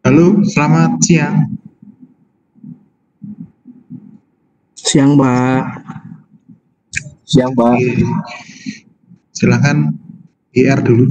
Halo, selamat siang. Siang, Mbak. Siang, Mbak. Oke, silakan IR dulu.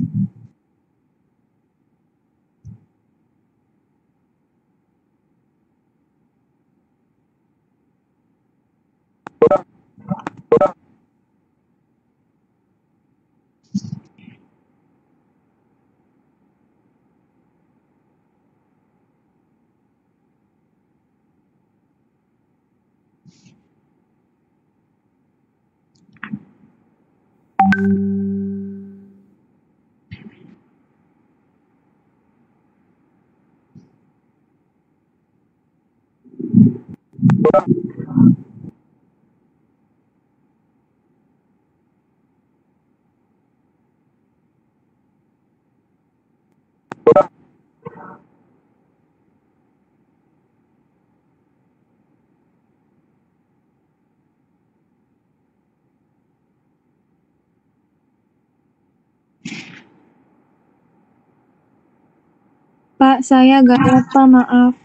Pak, saya agak lupa, maaf.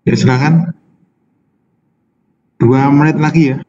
Ya, silakan. 2 menit lagi ya.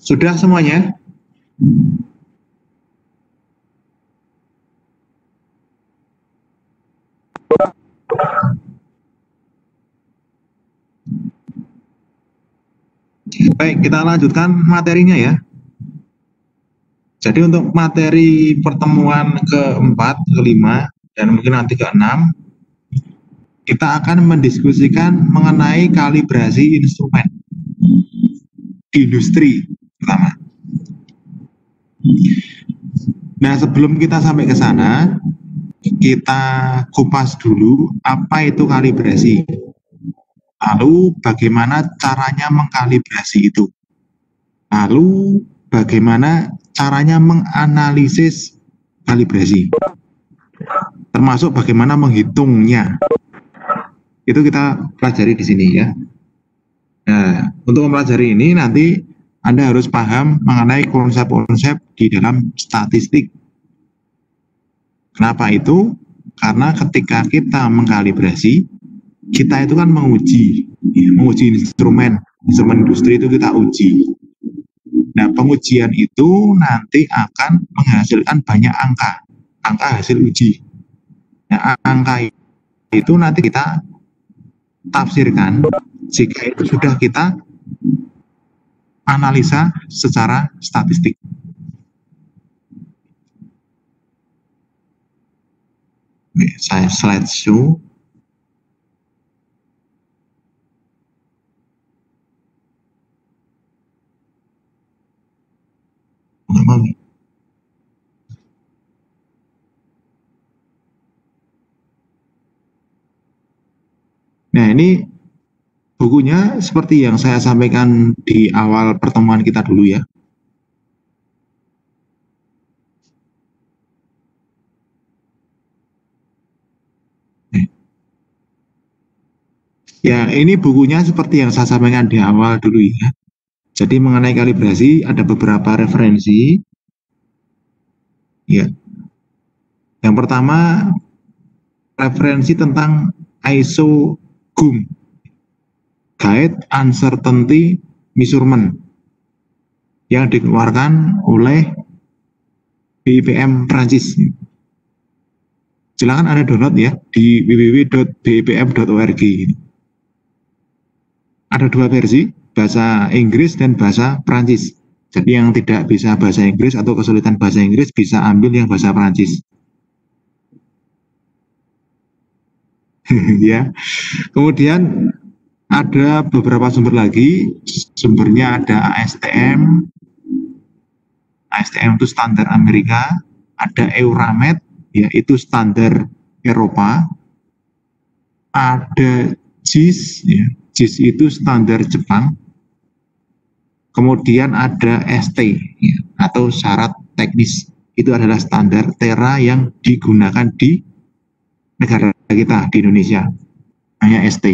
Sudah semuanya? Baik, kita lanjutkan materinya ya. Jadi untuk materi pertemuan keempat, kelima, dan mungkin nanti keenam, kita akan mendiskusikan mengenai kalibrasi instrumen di industri pertama. Nah, sebelum kita sampai ke sana, kita kupas dulu apa itu kalibrasi. Lalu bagaimana caranya mengkalibrasi itu. Lalu bagaimana caranya menganalisis kalibrasi, termasuk bagaimana menghitungnya. Itu kita pelajari di sini ya. Nah, untuk mempelajari ini nanti Anda harus paham mengenai konsep-konsep di dalam statistik. Kenapa itu? Karena ketika kita mengkalibrasi, kita itu kan menguji instrumen industri itu kita uji. Nah, pengujian itu nanti akan menghasilkan banyak angka hasil uji. Nah, angka itu nanti kita tafsirkan jika itu sudah kita analisa secara statistik. Oke, saya slideshow. Nah, ini bukunya seperti yang saya sampaikan di awal pertemuan kita dulu ya. Ya, ini bukunya seperti yang saya sampaikan di awal dulu ya. Jadi mengenai kalibrasi ada beberapa referensi. Ya. Yang pertama referensi tentang ISO GUM, Guide Uncertainty Measurement, yang dikeluarkan oleh BIPM Prancis. Silakan Anda download ya di www.bipm.org. Ada dua versi, bahasa Inggris dan bahasa Prancis. Jadi yang tidak bisa bahasa Inggris atau kesulitan bahasa Inggris bisa ambil yang bahasa Prancis. Ya. Kemudian ada beberapa sumber lagi. Sumbernya ada ASTM. ASTM itu standar Amerika. Ada Euramet, yaitu standar Eropa. Ada JIS, ya. JIS itu standar Jepang. Kemudian ada ST, ya, atau syarat teknis. Itu adalah standar TERA yang digunakan di negara kita, di Indonesia. Hanya ST.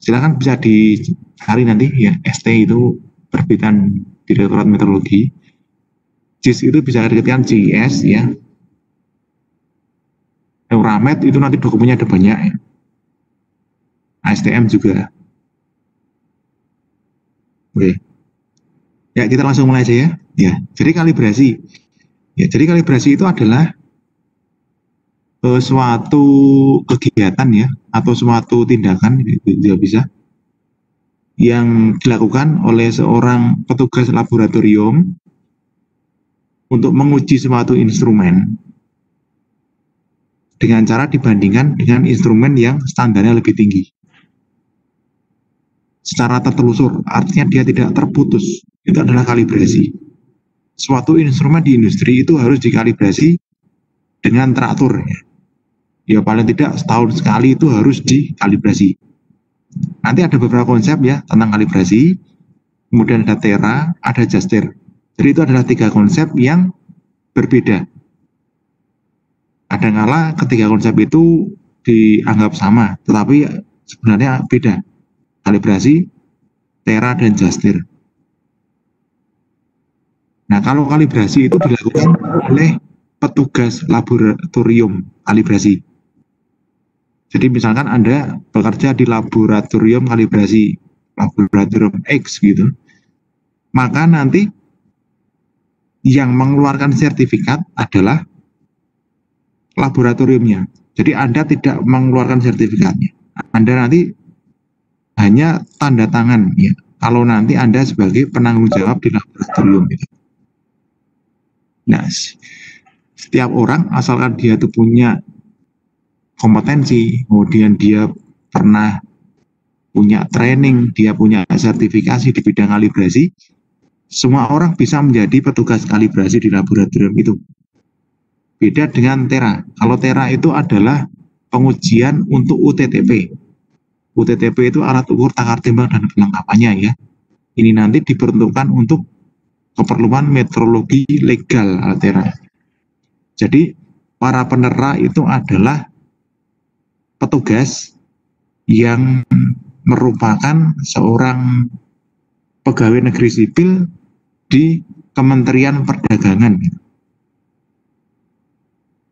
Silakan bisa dicari nanti ya, ST itu terbitan Direktorat Meteorologi. JIS itu bisa dikatakan JIS ya. Euramet itu nanti dokumennya ada banyak ya. ASTM juga. Oke. Ya, kita langsung mulai aja ya. Ya, jadi kalibrasi. Ya, jadi kalibrasi itu adalah suatu kegiatan ya, atau suatu tindakan juga bisa yang dilakukan oleh seorang petugas laboratorium untuk menguji suatu instrumen dengan cara dibandingkan dengan instrumen yang standarnya lebih tinggi secara tertelusur, artinya dia tidak terputus. Itu adalah kalibrasi. Suatu instrumen di industri itu harus dikalibrasi dengan teratur ya. Ya paling tidak setahun sekali itu harus dikalibrasi. Nanti ada beberapa konsep ya tentang kalibrasi, kemudian ada TERA, ada JASTIR. Jadi itu adalah tiga konsep yang berbeda. Kadang-kala ketiga konsep itu dianggap sama, tetapi sebenarnya beda. Kalibrasi, TERA, dan JASTIR. Nah, kalau kalibrasi itu dilakukan oleh petugas laboratorium kalibrasi. Jadi misalkan Anda bekerja di laboratorium kalibrasi, laboratorium X gitu, maka nanti yang mengeluarkan sertifikat adalah laboratoriumnya. Jadi Anda tidak mengeluarkan sertifikatnya. Anda nanti hanya tanda tangan ya, kalau nanti Anda sebagai penanggung jawab di laboratorium gitu. Nah, setiap orang asalkan dia itu punya kompetensi, kemudian dia pernah punya training, dia punya sertifikasi di bidang kalibrasi, semua orang bisa menjadi petugas kalibrasi di laboratorium itu. Beda dengan TERA. Kalau TERA itu adalah pengujian untuk UTTP. UTTP itu alat ukur takar timbang dan kelengkapannya ya. Ini nanti diperuntukkan untuk keperluan metrologi legal Altera. Jadi para penera itu adalah petugas yang merupakan seorang pegawai negeri sipil di Kementerian Perdagangan.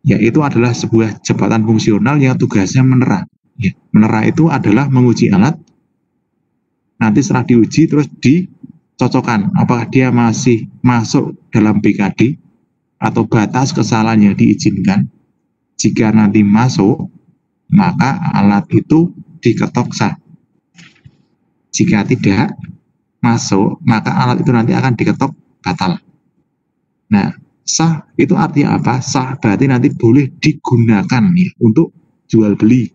Ya, itu adalah sebuah jabatan fungsional yang tugasnya menera. Ya, menera itu adalah menguji alat, nanti setelah diuji terus dicocokkan apakah dia masih masuk dalam BKD atau batas kesalahan yang diizinkan. Jika nanti masuk, maka alat itu diketok sah. Jika tidak masuk, maka alat itu nanti akan diketok batal. Nah, sah itu artinya apa? Sah berarti nanti boleh digunakan ya untuk jual beli.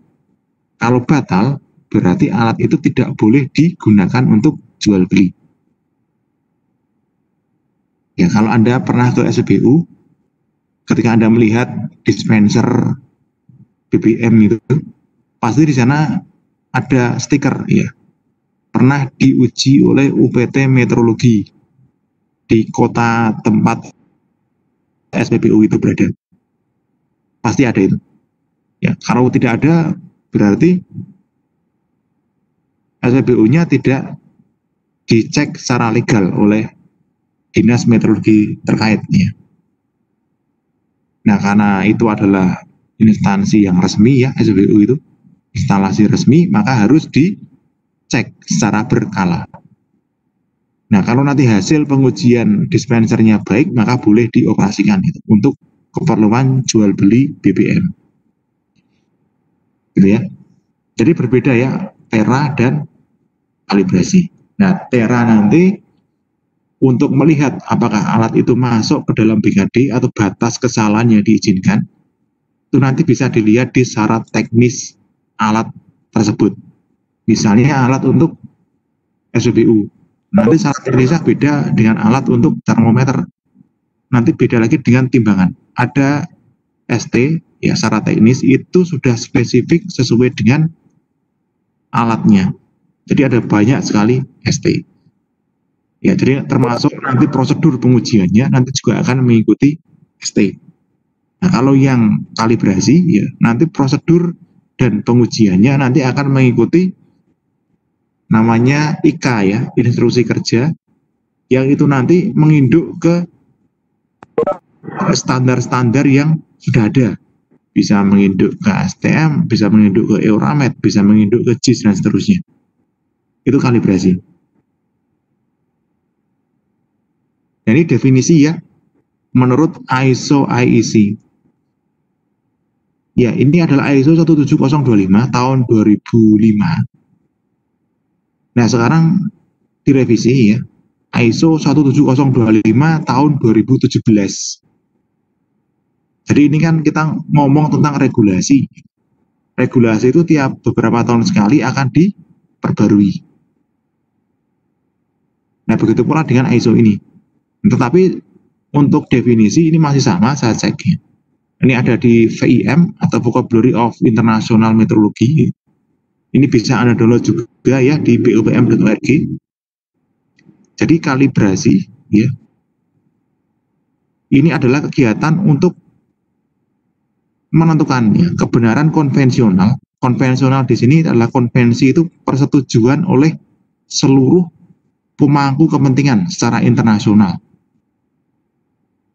Kalau batal berarti alat itu tidak boleh digunakan untuk jual beli. Ya, kalau Anda pernah ke SPBU, ketika Anda melihat dispenser BBM itu, pasti di sana ada stiker ya. Pernah diuji oleh UPT Metrologi di kota tempat SPBU itu berada. Pasti ada itu. Ya, kalau tidak ada berarti SPBU-nya tidak dicek secara legal oleh Dinas Metrologi terkait ya. Nah, karena itu adalah instansi yang resmi ya, SPBU itu instalasi resmi, maka harus dicek secara berkala. Nah, kalau nanti hasil pengujian dispensernya baik, maka boleh dioperasikan itu untuk keperluan jual beli BBM. Gitu ya. Jadi berbeda ya, tera dan kalibrasi. Nah, tera nanti untuk melihat apakah alat itu masuk ke dalam BKD atau batas kesalahan yang diizinkan, itu nanti bisa dilihat di syarat teknis alat tersebut. Misalnya alat untuk SPBU. Nanti syarat teknisnya beda dengan alat untuk termometer. Nanti beda lagi dengan timbangan. Ada ST, ya syarat teknis itu sudah spesifik sesuai dengan alatnya. Jadi ada banyak sekali ST. Ya, jadi termasuk nanti prosedur pengujiannya nanti juga akan mengikuti ST. Nah, kalau yang kalibrasi, ya nanti prosedur dan pengujiannya nanti akan mengikuti namanya IK ya, instruksi kerja, yang itu nanti menginduk ke standar-standar yang sudah ada. Bisa menginduk ke STM, bisa menginduk ke Euramet, bisa menginduk ke JIS dan seterusnya. Itu kalibrasi. Jadi definisi ya, menurut ISO IEC. Ya, ini adalah ISO 17025 tahun 2005. Nah, sekarang direvisi ya, ISO 17025 tahun 2017. Jadi ini kan kita ngomong tentang regulasi. Regulasi itu tiap beberapa tahun sekali akan diperbarui. Nah, begitu pula dengan ISO ini. Tetapi untuk definisi ini masih sama, saya cek ya. Ini ada di VIM atau Vocabulary of International Metrology. Ini bisa Anda download juga ya di bopm.org. Jadi kalibrasi ya. Ini adalah kegiatan untuk menentukan ya, kebenaran konvensional. Konvensional di sini adalah konvensi itu persetujuan oleh seluruh pemangku kepentingan secara internasional.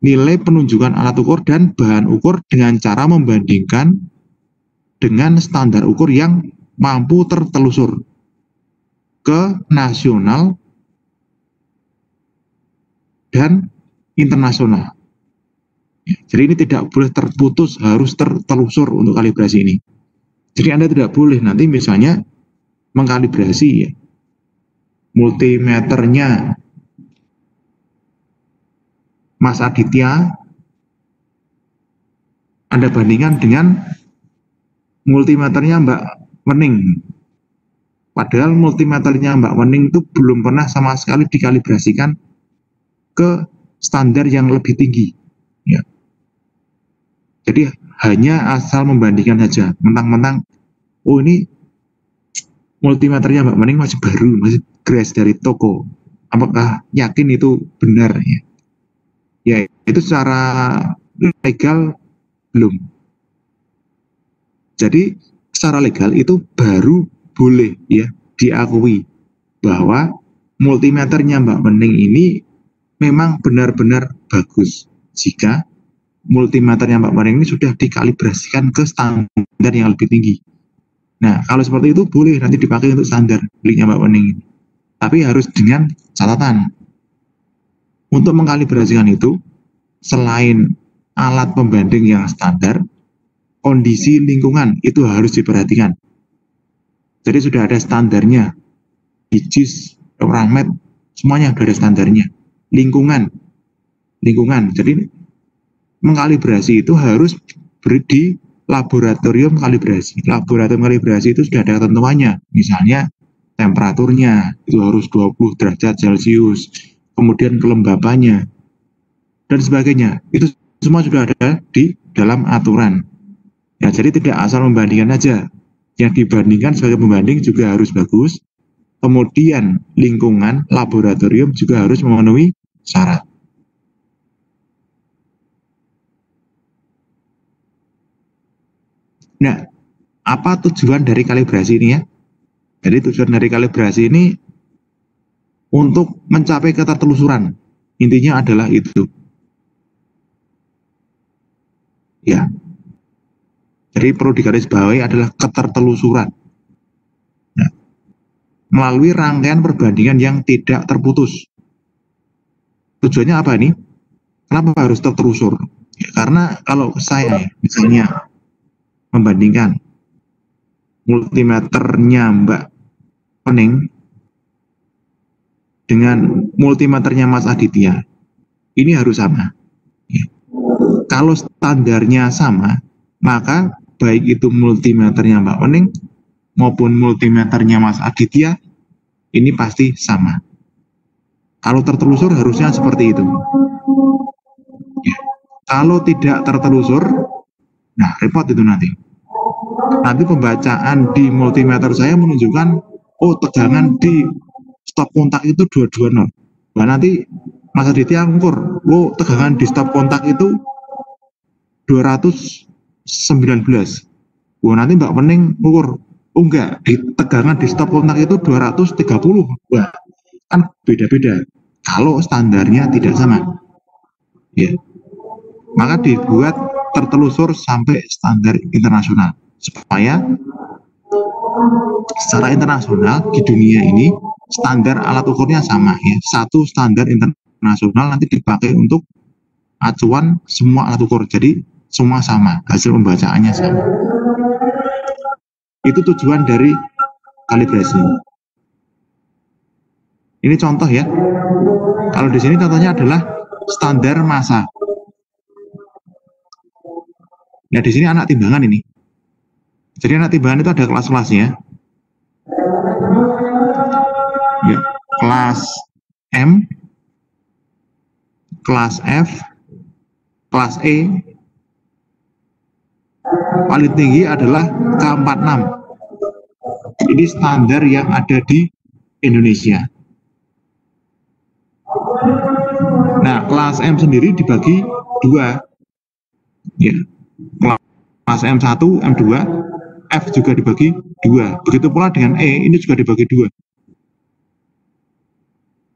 Nilai penunjukan alat ukur dan bahan ukur dengan cara membandingkan dengan standar ukur yang mampu tertelusur ke nasional dan internasional. Jadi ini tidak boleh terputus, harus tertelusur untuk kalibrasi ini. Jadi Anda tidak boleh nanti misalnya mengkalibrasi ya, multimeternya Mas Aditya, Anda bandingkan dengan multimeternya Mbak Wening. Padahal multimeternya Mbak Wening itu belum pernah sama sekali dikalibrasikan ke standar yang lebih tinggi. Ya. Jadi hanya asal membandingkan saja, mentang-mentang, oh ini multimeternya Mbak Wening masih baru, masih grace dari toko, apakah yakin itu benar ya? Ya, itu secara legal belum. Jadi secara legal itu baru boleh ya diakui bahwa multimeternya Mbak Wening ini memang benar-benar bagus jika multimeternya Mbak Wening ini sudah dikalibrasikan ke standar yang lebih tinggi. Nah, kalau seperti itu boleh nanti dipakai untuk standar miliknya Mbak Wening ini. Tapi harus dengan catatan. Untuk mengkalibrasikan itu, selain alat pembanding yang standar, kondisi lingkungan itu harus diperhatikan. Jadi sudah ada standarnya, IJIS, Euramet, semuanya sudah ada standarnya. Lingkungan. Jadi mengkalibrasi itu harus di laboratorium kalibrasi. Laboratorium kalibrasi itu sudah ada ketentuannya. Misalnya temperaturnya itu harus 20 derajat Celcius, kemudian kelembapannya, dan sebagainya. Itu semua sudah ada di dalam aturan. Ya, jadi tidak asal membandingkan saja. Yang dibandingkan sebagai pembanding juga harus bagus. Kemudian lingkungan laboratorium juga harus memenuhi syarat. Nah, apa tujuan dari kalibrasi ini ya? Jadi tujuan dari kalibrasi ini untuk mencapai ketertelusuran. Intinya adalah itu. Ya. Jadi perlu digarisbawahi adalah ketertelusuran. Nah, melalui rangkaian perbandingan yang tidak terputus. Tujuannya apa nih? Kenapa harus tertelusur? Ya, karena kalau saya misalnya membandingkan multimeternya Mbak Wening dengan multimeternya Mas Aditya, ini harus sama. Ya. Kalau standarnya sama, maka baik itu multimeternya Mbak Wening maupun multimeternya Mas Aditya, ini pasti sama. Kalau tertelusur harusnya seperti itu. Ya. Kalau tidak tertelusur, nah repot itu nanti. Nanti pembacaan di multimeter saya menunjukkan, oh tegangan di stop kontak itu 220. Nah nanti Mas Aditya ngukur, oh tegangan di stop kontak itu 219. Wah nanti Mbak Wening ngukur, oh enggak, di tegangan di stop kontak itu 230. Wah, kan beda-beda. Kalau standarnya tidak sama. Ya. Maka dibuat tertelusur sampai standar internasional. Supaya secara internasional di dunia ini standar alat ukurnya sama ya. Satu standar internasional nanti dipakai untuk acuan semua alat ukur. Jadi semua sama, hasil pembacaannya sama. Itu tujuan dari kalibrasi. Ini contoh ya. Kalau di sini contohnya adalah standar massa. Ya di sini anak timbangan ini. Jadi anak timbangan itu ada kelas-kelasnya. Ya, kelas M, kelas F, kelas E, paling tinggi adalah K46. Ini standar yang ada di Indonesia. Nah, kelas M sendiri dibagi dua. Ya, kelas M1, M2, F juga dibagi dua. Begitu pula dengan E, ini juga dibagi dua.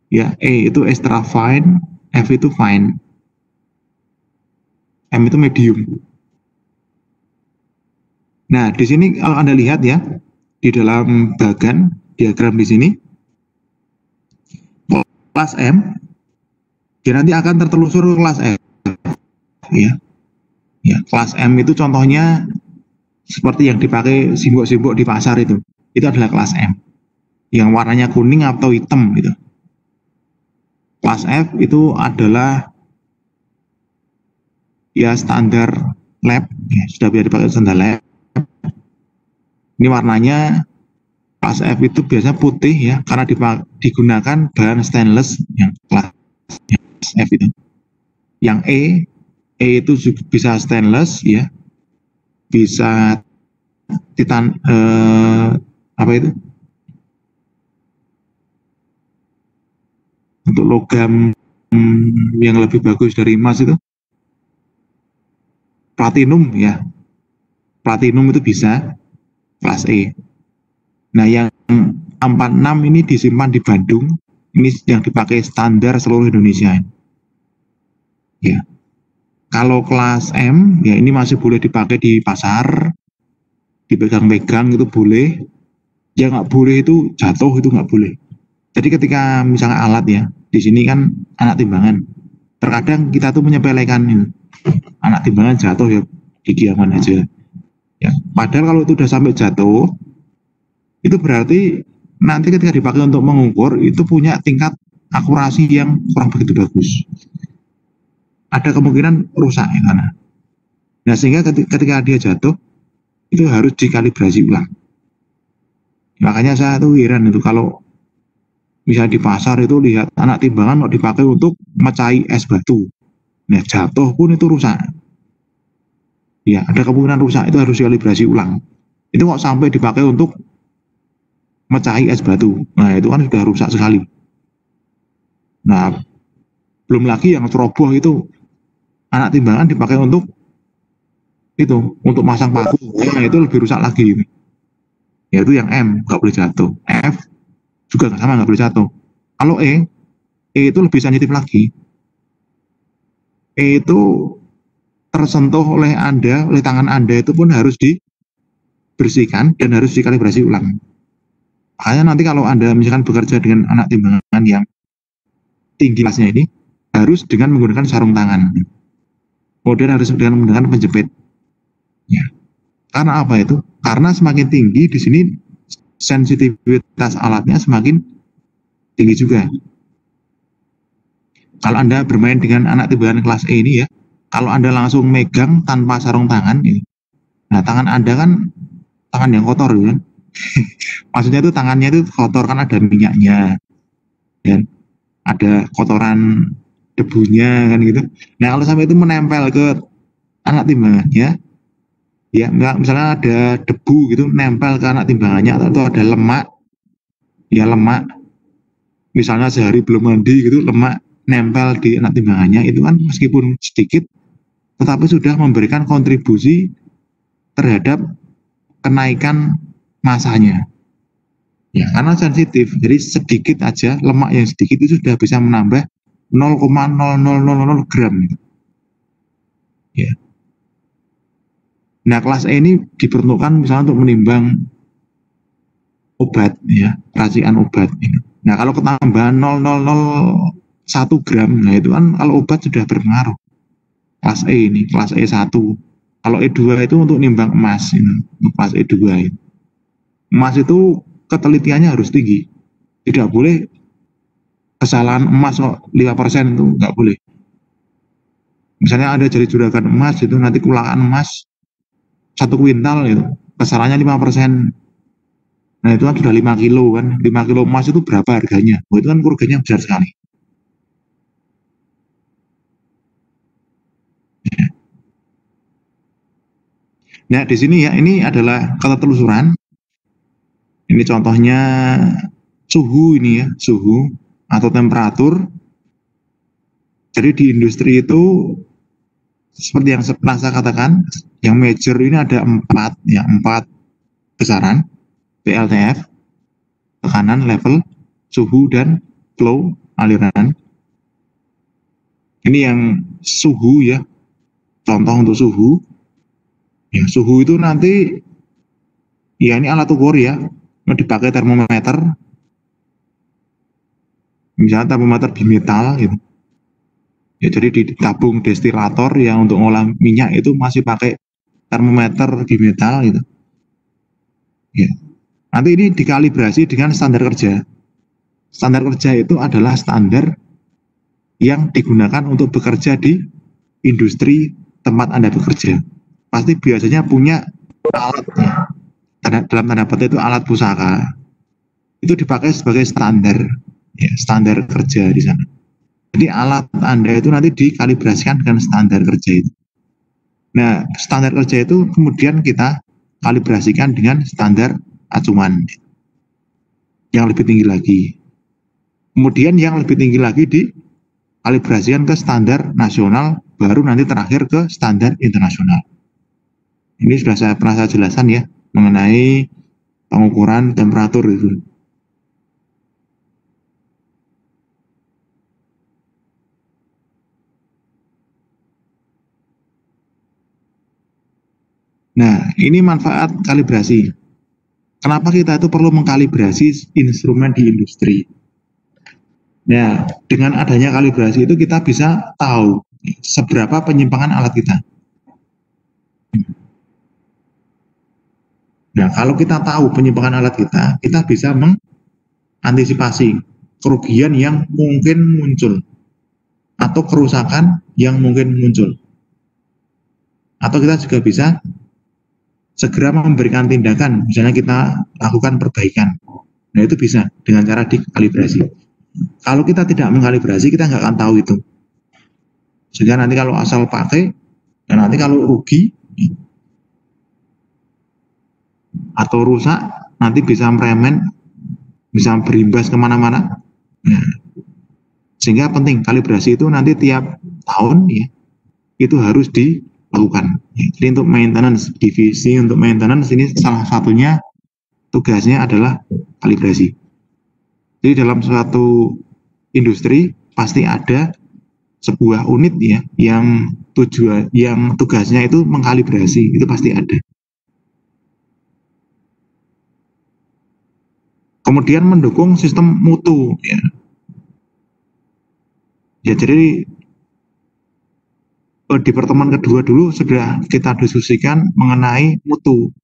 Ya, E itu extra fine, F itu fine, M itu medium. Nah, di sini kalau Anda lihat ya, di dalam bagan diagram di sini, kelas M, dia nanti akan tertelusur ke kelas F. Ya, kelas M itu contohnya seperti yang dipakai simbok-simbok di pasar itu. Itu adalah kelas M. Yang warnanya kuning atau hitam gitu. Kelas F itu adalah ya standar lab, ya, sudah bisa dipakai standar lab. Ini warnanya kelas F itu biasanya putih ya, karena digunakan bahan stainless yang kelas F itu. Yang E itu bisa stainless ya, bisa titan apa itu? untuk logam yang lebih bagus dari emas itu platinum ya. Platinum itu bisa kelas E. Nah, yang 46 ini disimpan di Bandung. Ini yang dipakai standar seluruh Indonesia. Ya. Kalau kelas M, ya ini masih boleh dipakai di pasar, dipegang-pegang itu boleh. Yang nggak boleh itu jatuh, itu nggak boleh. Jadi ketika misalnya alat ya, di sini kan anak timbangan. Terkadang kita tuh menyepelekan itu. Anak timbangan jatuh ya, gigi aman aja. Ya, padahal kalau itu udah sampai jatuh, itu berarti nanti ketika dipakai untuk mengukur itu punya tingkat akurasi yang kurang begitu bagus. Ada kemungkinan rusak ya sana. Nah, sehingga ketika dia jatuh itu harus dikalibrasi ulang. Makanya saya tuh heran itu kalau bisa di pasar itu lihat anak timbangan kok dipakai untuk mecahi es batu. Nah, jatuh pun itu rusak. Ya, ada kemungkinan rusak, itu harus dikalibrasi ulang. Itu kok sampai dipakai untuk mecahi es batu. Nah, itu kan sudah rusak sekali. Nah, belum lagi yang ceroboh itu anak timbangan dipakai untuk itu, untuk masang paku. Nah, itu lebih rusak lagi. Yaitu yang M, nggak boleh jatuh. F juga sama, nggak boleh jatuh. Kalau E itu lebih sensitif lagi. E itu tersentuh oleh Anda, oleh tangan Anda itu pun harus dibersihkan dan harus dikalibrasi ulang. Makanya nanti kalau Anda misalkan bekerja dengan anak timbangan yang tinggi kelasnya ini, harus dengan menggunakan sarung tangan. Kemudian harus dengan menggunakan penjepit. Ya. Karena apa itu? Karena semakin tinggi di sini sensitivitas alatnya semakin tinggi juga. Kalau Anda bermain dengan anak timbangan kelas E ini ya, kalau Anda langsung megang tanpa sarung tangan, ya, nah tangan Anda kan tangan yang kotor kan. Maksudnya itu tangannya itu kotor kan, ada minyaknya, dan ada kotoran debunya kan gitu. Nah kalau sampai itu menempel ke anak timbangannya, ya misalnya ada debu gitu nempel ke anak timbangannya, atau ada lemak, ya lemak, misalnya sehari belum mandi gitu, lemak nempel di anak timbangannya, itu kan meskipun sedikit, tetapi sudah memberikan kontribusi terhadap kenaikan masanya. Ya, karena sensitif, jadi sedikit aja lemak yang sedikit itu sudah bisa menambah 0,0000 gram. Ya. Nah, kelas E ini diperuntukkan misalnya untuk menimbang obat, ya, racikan obat. Ya. Nah, kalau ketambahan 0,001 gram, nah itu kan kalau obat sudah berpengaruh. Kelas E ini, kelas E1. Kalau E2 itu untuk nimbang emas, ini, untuk kelas E2 ini. Emas itu ketelitiannya harus tinggi. Tidak boleh kesalahan emas kok 5% itu nggak boleh. Misalnya ada jari juragan emas itu nanti kulangan emas 1 kuintal itu, kesalahannya 5%. Nah itu kan sudah 5 kilo kan, 5 kilo emas itu berapa harganya? Oh, itu kan kerugiannya besar sekali. Nah di sini ya, ini adalah ketelusuran. Ini contohnya suhu ini ya, suhu atau temperatur. Jadi di industri itu seperti yang pernah saya katakan, yang major ini ada 4 ya, 4 besaran, PLTF, tekanan, level, suhu, dan flow, aliran. Ini yang suhu ya, contoh untuk suhu. Ya, suhu itu nanti, ya ini alat ukur ya, dipakai termometer, misalnya termometer bimetal gitu. Ya, jadi ditabung destilator yang untuk ngolah minyak itu masih pakai termometer bimetal gitu. Ya. Nanti ini dikalibrasi dengan standar kerja. Standar kerja itu adalah standar yang digunakan untuk bekerja di industri tempat Anda bekerja. Pasti biasanya punya alat, dalam tanda petik itu alat pusaka. Itu dipakai sebagai standar, ya, standar kerja di sana. Jadi alat Anda itu nanti dikalibrasikan dengan standar kerja itu. Nah, standar kerja itu kemudian kita kalibrasikan dengan standar acuan yang lebih tinggi lagi. Kemudian yang lebih tinggi lagi dikalibrasikan ke standar nasional, baru nanti terakhir ke standar internasional. Ini sudah pernah saya jelaskan ya, mengenai pengukuran temperatur itu. Nah, ini manfaat kalibrasi. Kenapa kita itu perlu mengkalibrasi instrumen di industri? Nah, dengan adanya kalibrasi itu kita bisa tahu seberapa penyimpangan alat kita. Nah, kalau kita tahu penyimpangan alat kita bisa mengantisipasi kerugian yang mungkin muncul atau kerusakan yang mungkin muncul. Atau kita juga bisa segera memberikan tindakan, misalnya kita lakukan perbaikan. Nah, itu bisa dengan cara dikalibrasi. Kalau kita tidak mengkalibrasi, kita nggak akan tahu itu. Sehingga nanti kalau asal pakai, dan nanti kalau rugi atau rusak, nanti bisa meremen, bisa berimbas kemana-mana. Nah, sehingga penting kalibrasi itu nanti tiap tahun ya, itu harus dilakukan. Jadi untuk maintenance, divisi untuk maintenance ini salah satunya tugasnya adalah kalibrasi. Jadi dalam suatu industri pasti ada sebuah unit ya yang tugasnya itu mengkalibrasi, itu pasti ada. Kemudian mendukung sistem mutu ya. Ya, jadi di pertemuan kedua dulu sudah kita diskusikan mengenai mutu.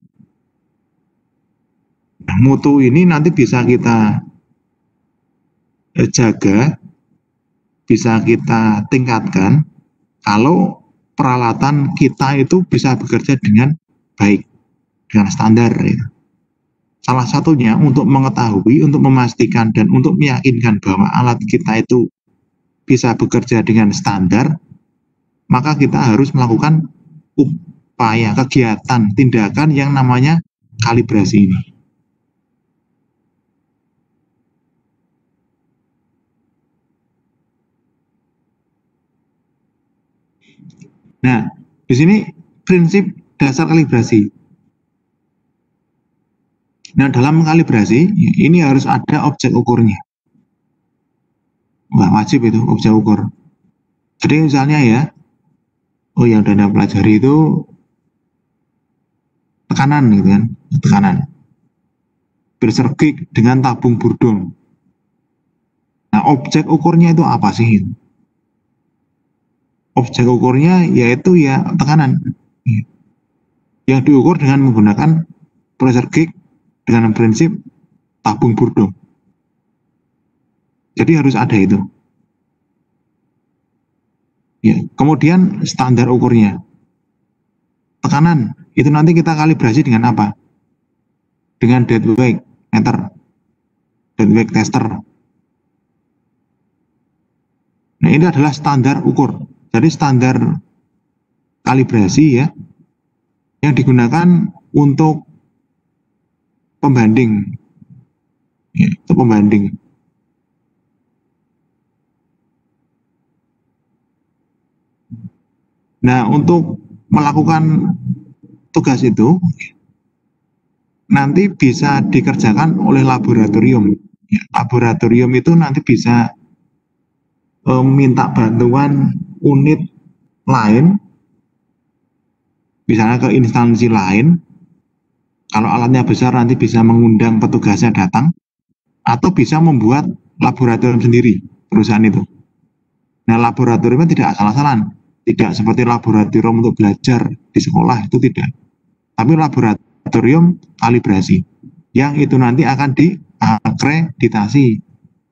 Nah, mutu ini nanti bisa kita jaga, bisa kita tingkatkan kalau peralatan kita itu bisa bekerja dengan baik, dengan standar ya. Salah satunya untuk mengetahui, untuk memastikan dan untuk meyakinkan bahwa alat kita itu bisa bekerja dengan standar, maka kita harus melakukan upaya, kegiatan, tindakan yang namanya kalibrasi ini. Nah, di sini prinsip dasar kalibrasi. Nah, dalam kalibrasi ini harus ada objek ukurnya. Wah, wajib itu objek ukur. Jadi misalnya ya, yang Anda pelajari itu tekanan gitu kan, tekanan. Bersergik dengan tabung burdong. Nah, objek ukurnya itu apa sih? Objek ukurnya yaitu ya tekanan. Yang diukur dengan menggunakan pressure gauge dengan prinsip tabung burdong. Jadi harus ada itu. Ya, kemudian standar ukurnya. Tekanan itu nanti kita kalibrasi dengan apa? Dengan deadweight meter, deadweight tester. Nah, ini adalah standar ukur. Jadi standar kalibrasi ya yang digunakan untuk pembanding. Ya, untuk pembanding. Nah, untuk melakukan tugas itu nanti bisa dikerjakan oleh laboratorium. Ya, laboratorium itu nanti bisa minta bantuan unit lain, misalnya ke instansi lain. Kalau alatnya besar nanti bisa mengundang petugasnya datang, atau bisa membuat laboratorium sendiri perusahaan itu. Nah, laboratoriumnya tidak asal-asalan, tidak seperti laboratorium untuk belajar di sekolah, itu tidak. Tapi laboratorium kalibrasi, yang itu nanti akan diakreditasi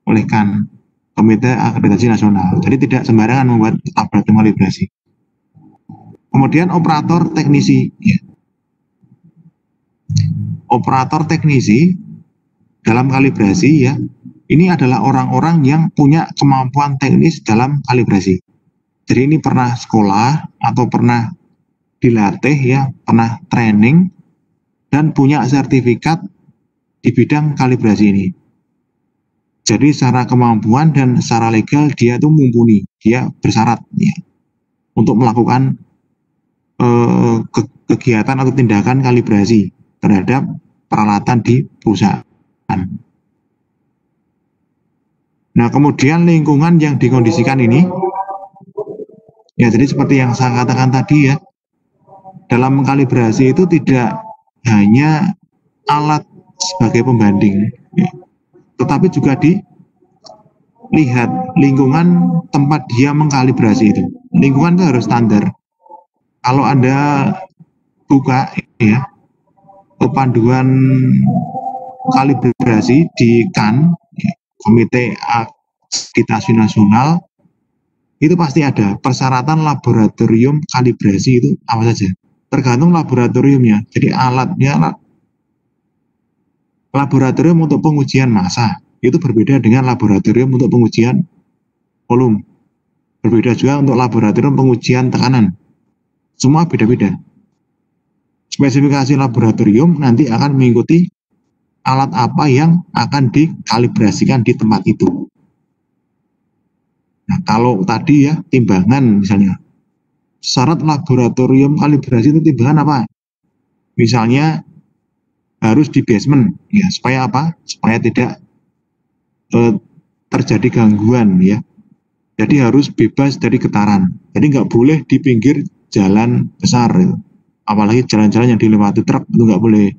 oleh KAN, Komite Akreditasi Nasional. Jadi tidak sembarangan membuat laboratorium kalibrasi. Kemudian operator teknisi. Ya. Operator teknisi dalam kalibrasi ya, ini adalah orang-orang yang punya kemampuan teknis dalam kalibrasi. Jadi ini pernah sekolah atau pernah dilatih ya, pernah training dan punya sertifikat di bidang kalibrasi ini. Jadi secara kemampuan dan secara legal dia tuh mumpuni, dia bersyarat ya, untuk melakukan kegiatan atau tindakan kalibrasi terhadap peralatan di perusahaan. Nah, kemudian lingkungan yang dikondisikan ini, ya jadi seperti yang saya katakan tadi ya, dalam mengkalibrasi itu tidak hanya alat sebagai pembanding, ya, tetapi juga dilihat lingkungan tempat dia mengkalibrasi itu. Lingkungan itu harus standar. Kalau Anda buka ya panduan kalibrasi di CAN, ya, Komite Akreditasi Nasional, itu pasti ada persyaratan laboratorium kalibrasi itu apa saja. Tergantung laboratoriumnya. Jadi alatnya, laboratorium untuk pengujian massa itu berbeda dengan laboratorium untuk pengujian volume. Berbeda juga untuk laboratorium pengujian tekanan. Semua beda-beda. Spesifikasi laboratorium nanti akan mengikuti alat apa yang akan dikalibrasikan di tempat itu. Nah, kalau tadi ya timbangan misalnya, syarat laboratorium kalibrasi itu timbangan apa? Misalnya harus di basement, ya supaya apa? Supaya tidak terjadi gangguan ya. Jadi harus bebas dari getaran. Jadi nggak boleh di pinggir jalan besar, gitu. Apalagi jalan-jalan yang dilewati truk itu nggak boleh.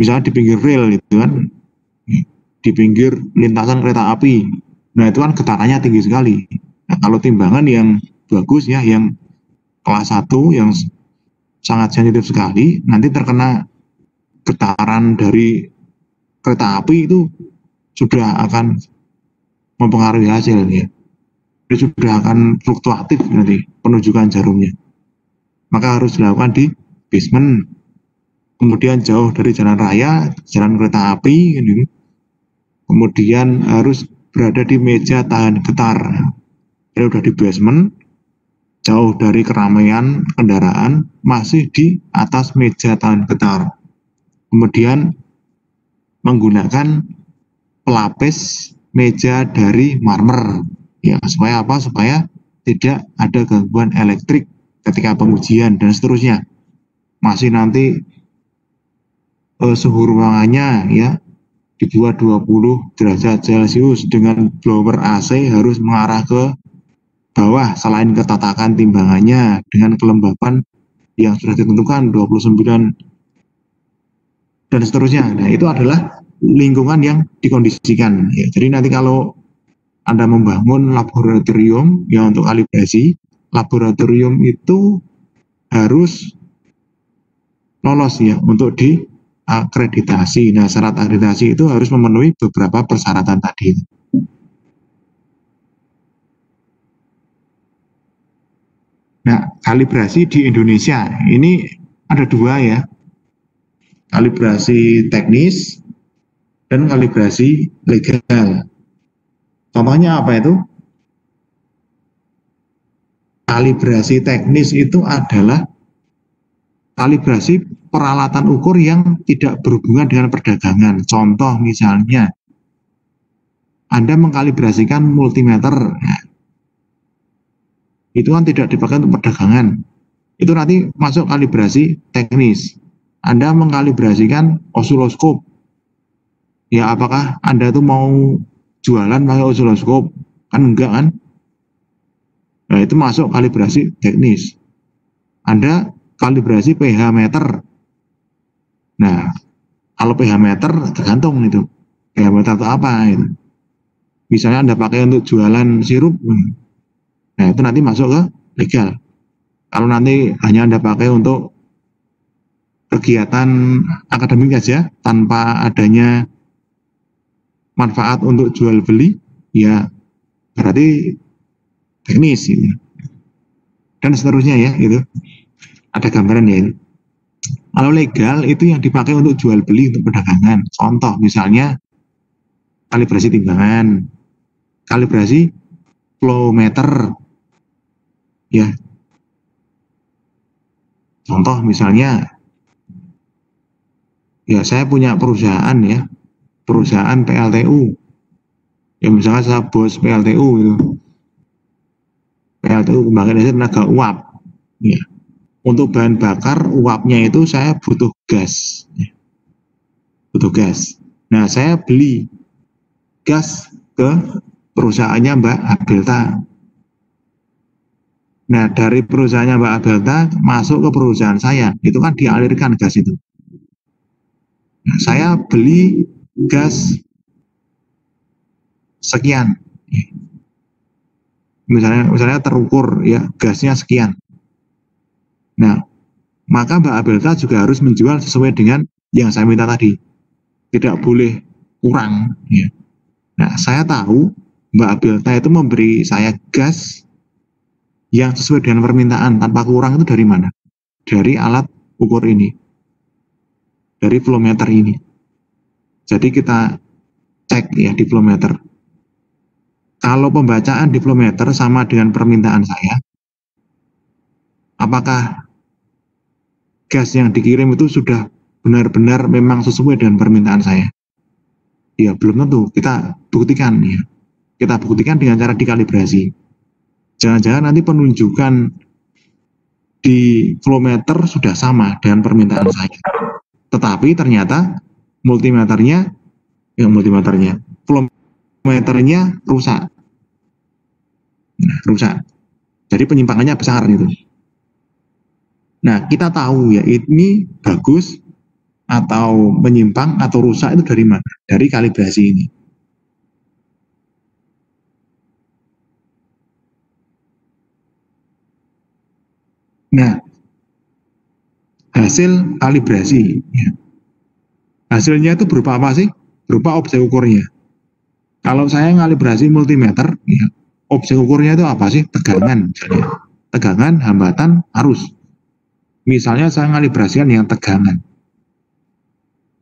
Misalnya di pinggir rel gitu kan, di pinggir lintasan kereta api. Nah itu kan getarannya tinggi sekali. Nah, kalau timbangan yang bagus ya, yang kelas 1 yang sangat sensitif sekali, nanti terkena getaran dari kereta api itu sudah akan mempengaruhi hasil ya. Dia sudah akan fluktuatif nanti penunjukan jarumnya. Maka harus dilakukan di basement, kemudian jauh dari jalan raya, jalan kereta api, gitu. Kemudian harus berada di meja tahan getar. Jadi udah di basement, jauh dari keramaian kendaraan, masih di atas meja tahan getar. Kemudian menggunakan pelapis meja dari marmer, ya supaya apa? Supaya tidak ada gangguan elektrik ketika pengujian dan seterusnya. Masih nanti suhu ruangannya ya dibuat 20 derajat Celcius dengan blower AC harus mengarah ke bawah selain ketatakan timbangannya dengan kelembapan yang sudah ditentukan 29 dan seterusnya. Nah, itu adalah lingkungan yang dikondisikan ya. Jadi nanti kalau Anda membangun laboratorium yang untuk kalibrasi, laboratorium itu harus lolos ya untuk diakreditasi. Nah, syarat akreditasi itu harus memenuhi beberapa persyaratan tadi. Nah, kalibrasi di Indonesia ini ada dua ya, kalibrasi teknis dan kalibrasi legal. Contohnya apa itu? Kalibrasi teknis itu adalah kalibrasi peralatan ukur yang tidak berhubungan dengan perdagangan. Contoh misalnya, Anda mengkalibrasikan multimeter, nah, itu kan tidak dipakai untuk perdagangan. Itu nanti masuk kalibrasi teknis. Anda mengkalibrasikan osiloskop, ya apakah Anda tuh mau jualan pakai osiloskop? Kan enggak kan? Nah itu masuk kalibrasi teknis. Anda kalibrasi pH meter. Nah, kalau pH meter tergantung itu. pH meter itu apa itu. Misalnya Anda pakai untuk jualan sirup, nah itu nanti masuk ke legal. Kalau nanti hanya Anda pakai untuk kegiatan akademik saja tanpa adanya manfaat untuk jual beli, ya berarti teknis gitu. Dan seterusnya ya itu. Ada gambaran ya ini. Kalau legal itu yang dipakai untuk jual beli untuk perdagangan. Contoh misalnya kalibrasi timbangan, kalibrasi flow meter, ya. Contoh misalnya, ya saya punya perusahaan ya, perusahaan PLTU. Ya misalnya saya bos PLTU itu, PLTU pembangkit listrik tenaga uap. Ya. Untuk bahan bakar uapnya itu saya butuh gas, ya. Butuh gas. Nah saya beli gas ke perusahaannya Mbak Abelta. Nah dari perusahaannya Mbak Abelta masuk ke perusahaan saya, itu kan dialirkan gas itu. Nah, saya beli gas sekian, misalnya terukur ya gasnya sekian. Nah maka Mbak Abelta juga harus menjual sesuai dengan yang saya minta tadi, tidak boleh kurang ya. Nah saya tahu Mbak Abelta itu memberi saya gas yang sesuai dengan permintaan tanpa kurang itu dari mana? Dari alat ukur ini, dari flometer ini. Jadi kita cek ya di flometer. Kalau pembacaan di flometer sama dengan permintaan saya, apakah gas yang dikirim itu sudah benar-benar memang sesuai dengan permintaan saya? Ya belum tentu. Kita buktikan ya. Kita buktikan dengan cara dikalibrasi. Jangan-jangan nanti penunjukan di flometer sudah sama dengan permintaan saya. Tetapi ternyata multimeternya flometernya rusak. Nah, rusak. Jadi penyimpangannya besar itu. Nah, kita tahu ya ini bagus atau menyimpang atau rusak itu dari mana? Dari kalibrasi ini. Nah, hasil kalibrasi ya. Hasilnya itu berupa apa sih? Berupa objek ukurnya. Kalau saya ngalibrasi multimeter ya, objek ukurnya itu apa sih? Tegangan misalnya. Tegangan, hambatan, arus. Misalnya saya ngalibrasikan yang tegangan.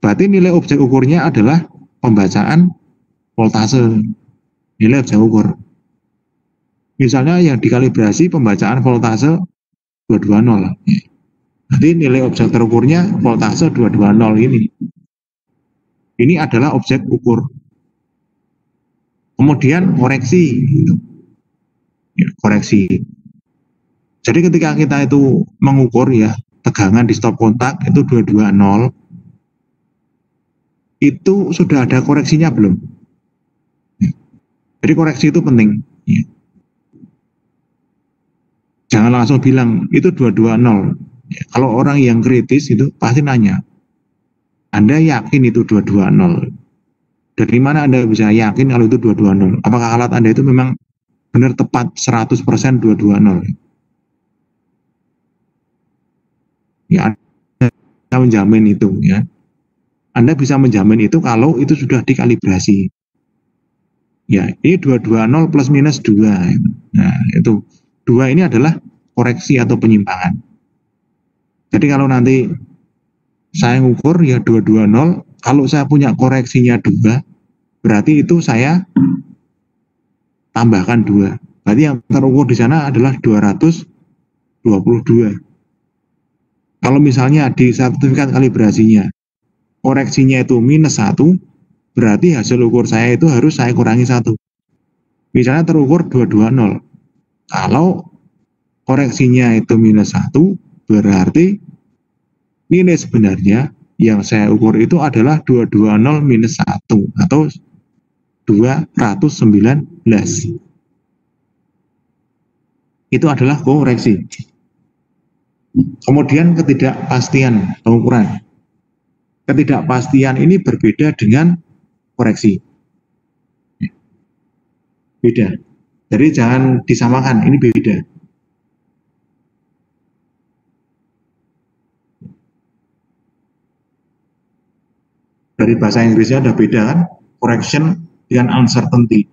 Berarti nilai objek ukurnya adalah pembacaan voltase. Nilai objek ukur. Misalnya yang dikalibrasi pembacaan voltase 220. Nanti nilai objek terukurnya voltase 220 ini. Ini adalah objek ukur. Kemudian koreksi. Ya, koreksi. Jadi ketika kita itu mengukur ya tegangan di stop kontak itu 220, itu sudah ada koreksinya belum? Jadi koreksi itu penting. Ya. Jangan langsung bilang itu 220. Ya, kalau orang yang kritis itu pasti nanya, Anda yakin itu 220? Dari mana Anda bisa yakin kalau itu 220? Apakah alat Anda itu memang benar tepat 100% 220? Ya, Anda menjamin itu ya. Anda bisa menjamin itu kalau itu sudah dikalibrasi. Ya, ini 220 plus minus 2. Nah, itu 2 ini adalah koreksi atau penyimpangan. Jadi kalau nanti saya ngukur ya 220, kalau saya punya koreksinya 2, berarti itu saya tambahkan 2. Berarti yang terukur di sana adalah 222. Kalau misalnya di sertifikat kalibrasinya koreksinya itu minus 1, berarti hasil ukur saya itu harus saya kurangi 1. Misalnya terukur 220. Kalau koreksinya itu minus 1, berarti nilai sebenarnya yang saya ukur itu adalah 220 minus 1 atau 219. Itu adalah koreksi. Kemudian ketidakpastian pengukuran. Ketidakpastian ini berbeda dengan koreksi. Beda. Jadi jangan disamakan, ini beda. Dari bahasa Inggrisnya ada beda kan? Correction dengan uncertainty.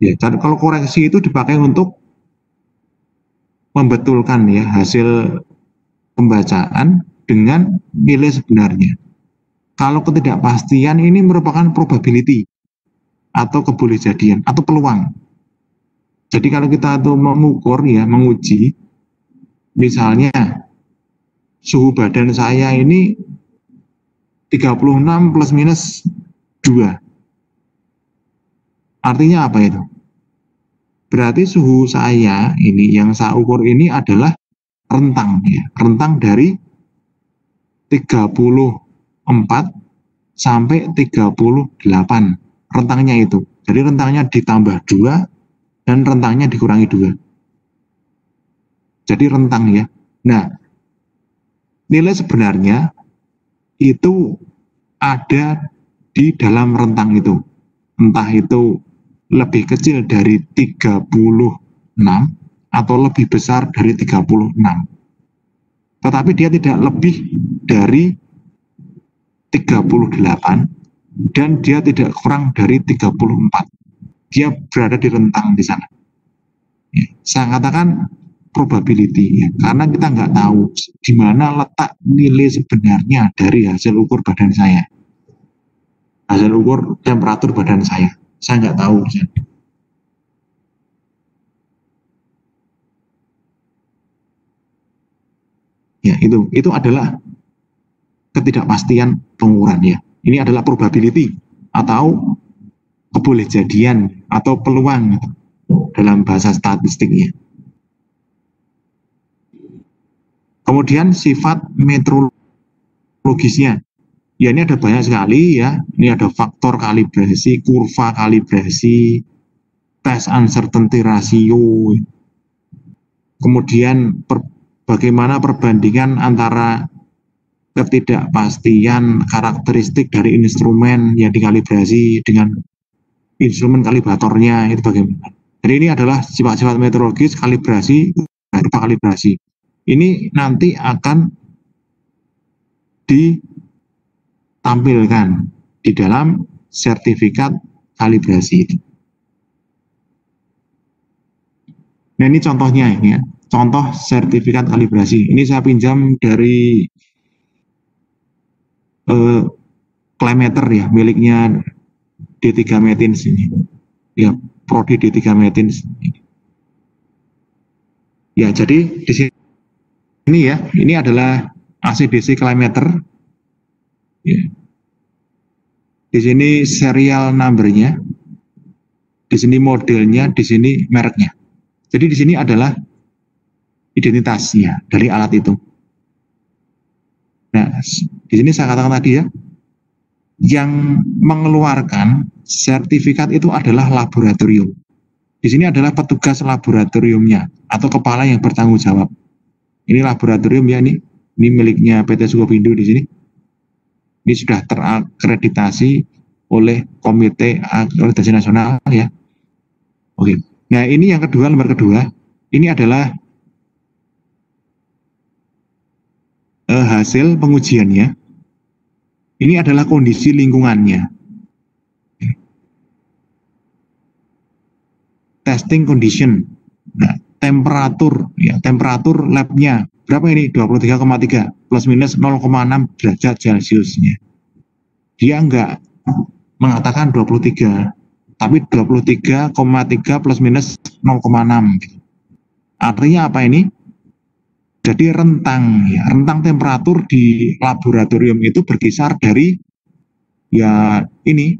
Ya, dan kalau koreksi itu dipakai untuk membetulkan ya hasil pembacaan dengan nilai sebenarnya. Kalau ketidakpastian ini merupakan probability atau kebolehjadian atau peluang. Jadi kalau kita tuh mengukur ya, menguji, misalnya suhu badan saya ini 36 plus minus 2. Artinya apa itu? Berarti suhu saya ini yang saya ukur ini adalah rentang ya, rentang dari 34 sampai 38 rentangnya itu. Jadi rentangnya ditambah 2 dan rentangnya dikurangi 2. Jadi rentang ya. Nah, nilai sebenarnya itu ada di dalam rentang itu. Entah itu lebih kecil dari 36 atau lebih besar dari 36. Tetapi dia tidak lebih dari 38 dan dia tidak kurang dari 34. Dia berada di rentang di sana. Ya, saya katakan probability ya, karena kita nggak tahu di mana letak nilai sebenarnya dari hasil ukur badan saya, hasil ukur temperatur badan saya nggak tahu. Ya, itu adalah ketidakpastian pengukuran ya. Ini adalah probability atau kebolehjadian atau peluang dalam bahasa statistiknya. Kemudian sifat metrologisnya. Ya ini ada banyak sekali ya. Ini ada faktor kalibrasi, kurva kalibrasi, test uncertainty ratio. Kemudian bagaimana perbandingan antara ketidakpastian karakteristik dari instrumen yang dikalibrasi dengan instrumen kalibratornya, itu bagaimana. Jadi ini adalah sifat-sifat meteorologis, kalibrasi, kurva kalibrasi. Ini nanti akan ditampilkan di dalam sertifikat kalibrasi itu. Nah ini contohnya ini ya, contoh sertifikat kalibrasi. Ini saya pinjam dari Klemeter ya, miliknya D3 Metins ini. Ya, prodi D3 Metins. Ya, jadi di sini ya, ini adalah ACDC Klemeter. Ya. Di sini serial number-nya, di sini modelnya, di sini mereknya. Jadi di sini adalah identitasnya dari alat itu. Nah, di sini saya katakan tadi ya, yang mengeluarkan sertifikat itu adalah laboratorium. Di sini adalah petugas laboratoriumnya atau kepala yang bertanggung jawab. Ini laboratorium ya, ini miliknya PT Sukopindo di sini. Ini sudah terakreditasi oleh Komite Akreditasi Nasional ya. Oke. Nah, ini yang kedua, nomor kedua, ini adalah hasil pengujiannya. Ini adalah kondisi lingkungannya. Testing condition. Nah, temperatur ya, temperatur labnya berapa ini? 23,3 plus minus 0,6 derajat Celciusnya. Dia enggak mengatakan 23, tapi 23,3 plus minus 0,6. Artinya apa ini? Jadi rentang ya, rentang temperatur di laboratorium itu berkisar dari ya ini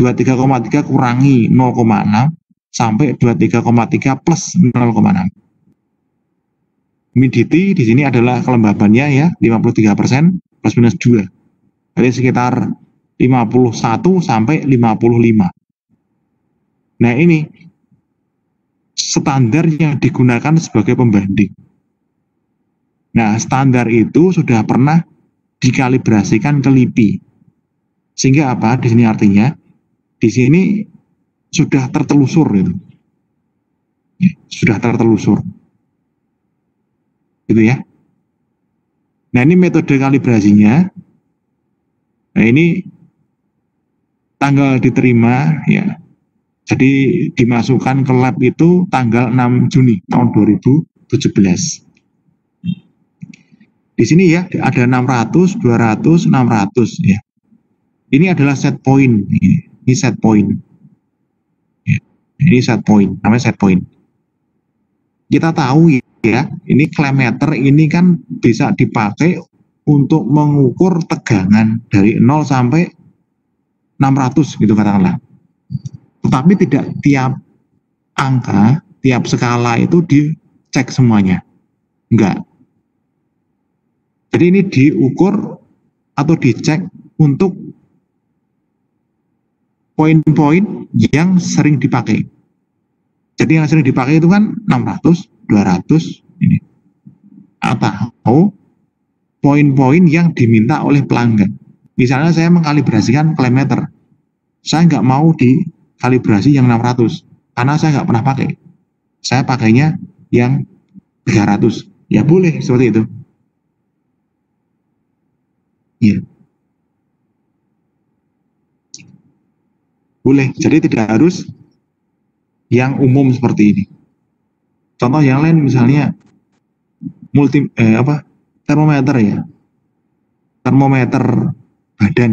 23,3 kurangi 0,6 sampai 23,3 plus 0,6. Humidity di sini adalah kelembabannya ya 53% plus minus 2. Jadi sekitar 51 sampai 55. Nah, ini standar yang digunakan sebagai pembanding. Nah, standar itu sudah pernah dikalibrasikan ke LIPI. Sehingga apa? Di sini artinya, di sini sudah tertelusur itu. Ya, sudah tertelusur. Gitu ya. Nah, ini metode kalibrasinya. Nah, ini tanggal diterima ya. Jadi dimasukkan ke lab itu tanggal 6 Juni tahun 2017. Di sini ya ada 600, 200, 600 ya. Ini adalah set point. Ini set point. Ya, ini set point, namanya set point. Kita tahu ya, ini Klemeter ini kan bisa dipakai untuk mengukur tegangan dari 0 sampai 600 gitu katakanlah. Tetapi tidak tiap angka, tiap skala itu dicek semuanya. Enggak. Jadi ini diukur atau dicek untuk poin-poin yang sering dipakai. Jadi yang sering dipakai itu kan 600, 200 ini. Atau poin-poin yang diminta oleh pelanggan. Misalnya saya mengkalibrasikan klemeter. Saya nggak mau dikalibrasi yang 600 karena saya nggak pernah pakai. Saya pakainya yang 300. Ya boleh seperti itu. Iya. Boleh. Jadi tidak harus yang umum seperti ini. Contoh yang lain misalnya termometer ya. Termometer badan.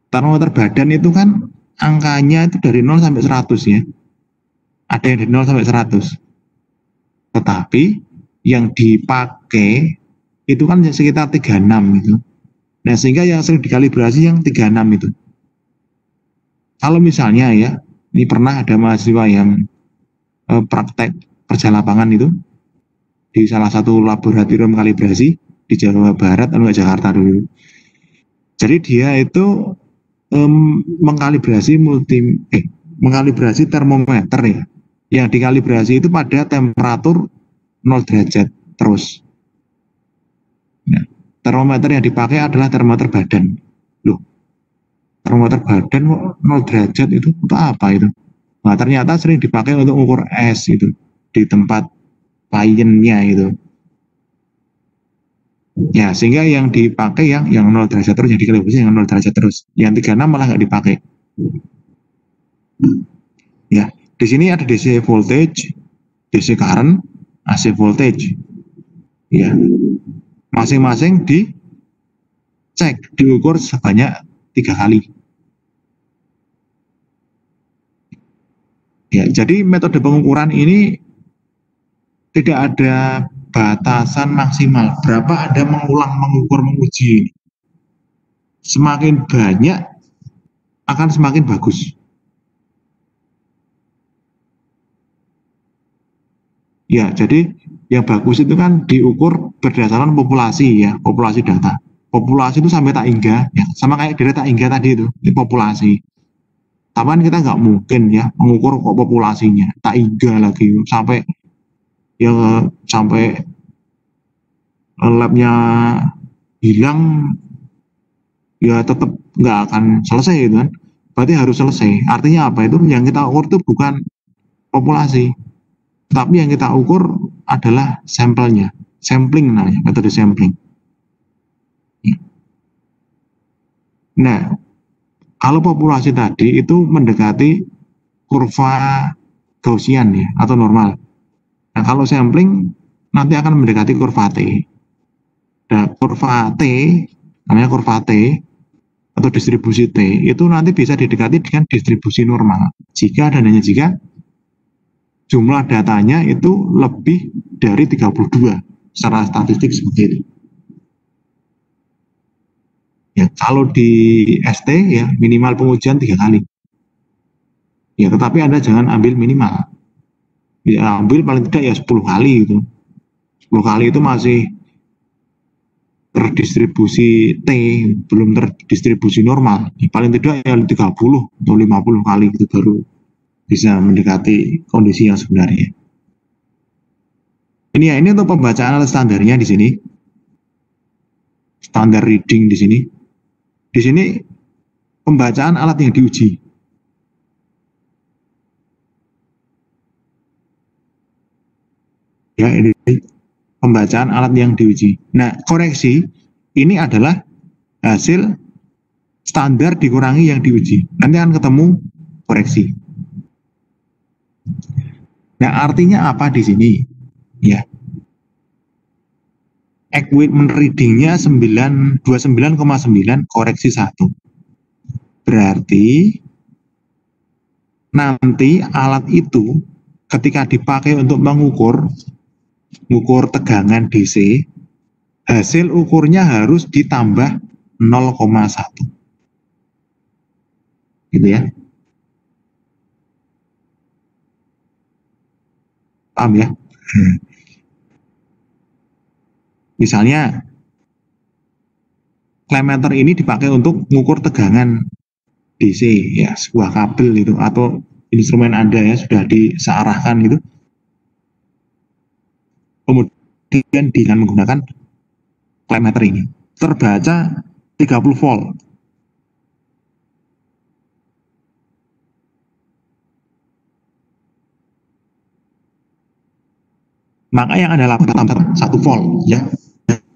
Termometer badan itu kan angkanya itu dari 0 sampai 100 ya. Ada yang dari 0 sampai 100. Tetapi yang dipakai itu kan sekitar 36 gitu. Nah, sehingga yang sering dikalibrasi yang 36 itu. Kalau misalnya ya, ini pernah ada mahasiswa yang praktek kerja lapangan itu di salah satu laboratorium kalibrasi di Jawa Barat atau Jakarta dulu. Jadi dia itu mengkalibrasi termometer ya. Yang dikalibrasi itu pada temperatur 0 derajat terus. Nah, termometer yang dipakai adalah termometer badan. Loh, termometer badan kok 0 derajat itu untuk apa itu? Nah, ternyata sering dipakai untuk ukur es itu di tempat kliennya itu. Ya, sehingga yang dipakai yang 0 derajat terus, yang dikalibrasi yang 0 derajat terus. Yang 36 malah nggak dipakai. Ya, di sini ada DC voltage, DC current, AC voltage. Ya, masing-masing dicek, diukur sebanyak 3 kali. Ya, jadi metode pengukuran ini tidak ada batasan maksimal. Berapa Anda mengukur, menguji. Semakin banyak akan semakin bagus. Ya, jadi yang bagus itu kan diukur berdasarkan populasi ya, populasi data. Populasi itu sampai tak hingga, ya, sama kayak dari tak hingga tadi itu, ini populasi. Tapi kita nggak mungkin ya mengukur kok populasinya, tak hingga lagi sampai labnya hilang, ya tetap nggak akan selesai itu kan. Berarti harus selesai. Artinya apa itu? Yang kita ukur itu bukan populasi, tapi yang kita ukur adalah sampelnya, sampling namanya, metode sampling. Nah, kalau populasi tadi itu mendekati kurva Gaussian ya, atau normal. Nah, kalau sampling nanti akan mendekati kurva T. Nah, kurva T, namanya kurva T, atau distribusi T, itu nanti bisa didekati dengan distribusi normal. Jika dan hanya jika jumlah datanya itu lebih dari 32 secara statistik seperti itu. Ya, kalau di ST ya minimal pengujian 3 kali. Ya, tetapi Anda jangan ambil minimal. Ya, ambil paling tidak ya 10 kali gitu. 10 kali itu masih terdistribusi T, belum terdistribusi normal. Ya, paling tidak ya 30 atau 50 kali itu baru bisa mendekati kondisi yang sebenarnya. Ini ya, ini untuk pembacaan alat standarnya di sini. Standar reading di sini. Di sini pembacaan alat yang diuji. Ya, ini pembacaan alat yang diuji. Nah, koreksi ini adalah hasil standar dikurangi yang diuji. Nanti akan ketemu koreksi. Nah, artinya apa di sini? Ya. Equipment readingnya 29,9, koreksi 1. Berarti nanti alat itu ketika dipakai untuk mengukur tegangan DC, hasil ukurnya harus ditambah 0,1. Gitu ya. Paham ya? Misalnya klemeter ini dipakai untuk mengukur tegangan DC ya, sebuah kabel itu atau instrumen Anda ya sudah disearahkan gitu. Kemudian dengan menggunakan klemeter ini terbaca 30 volt. Maka yang Anda lakukan tambah 1 volt ya.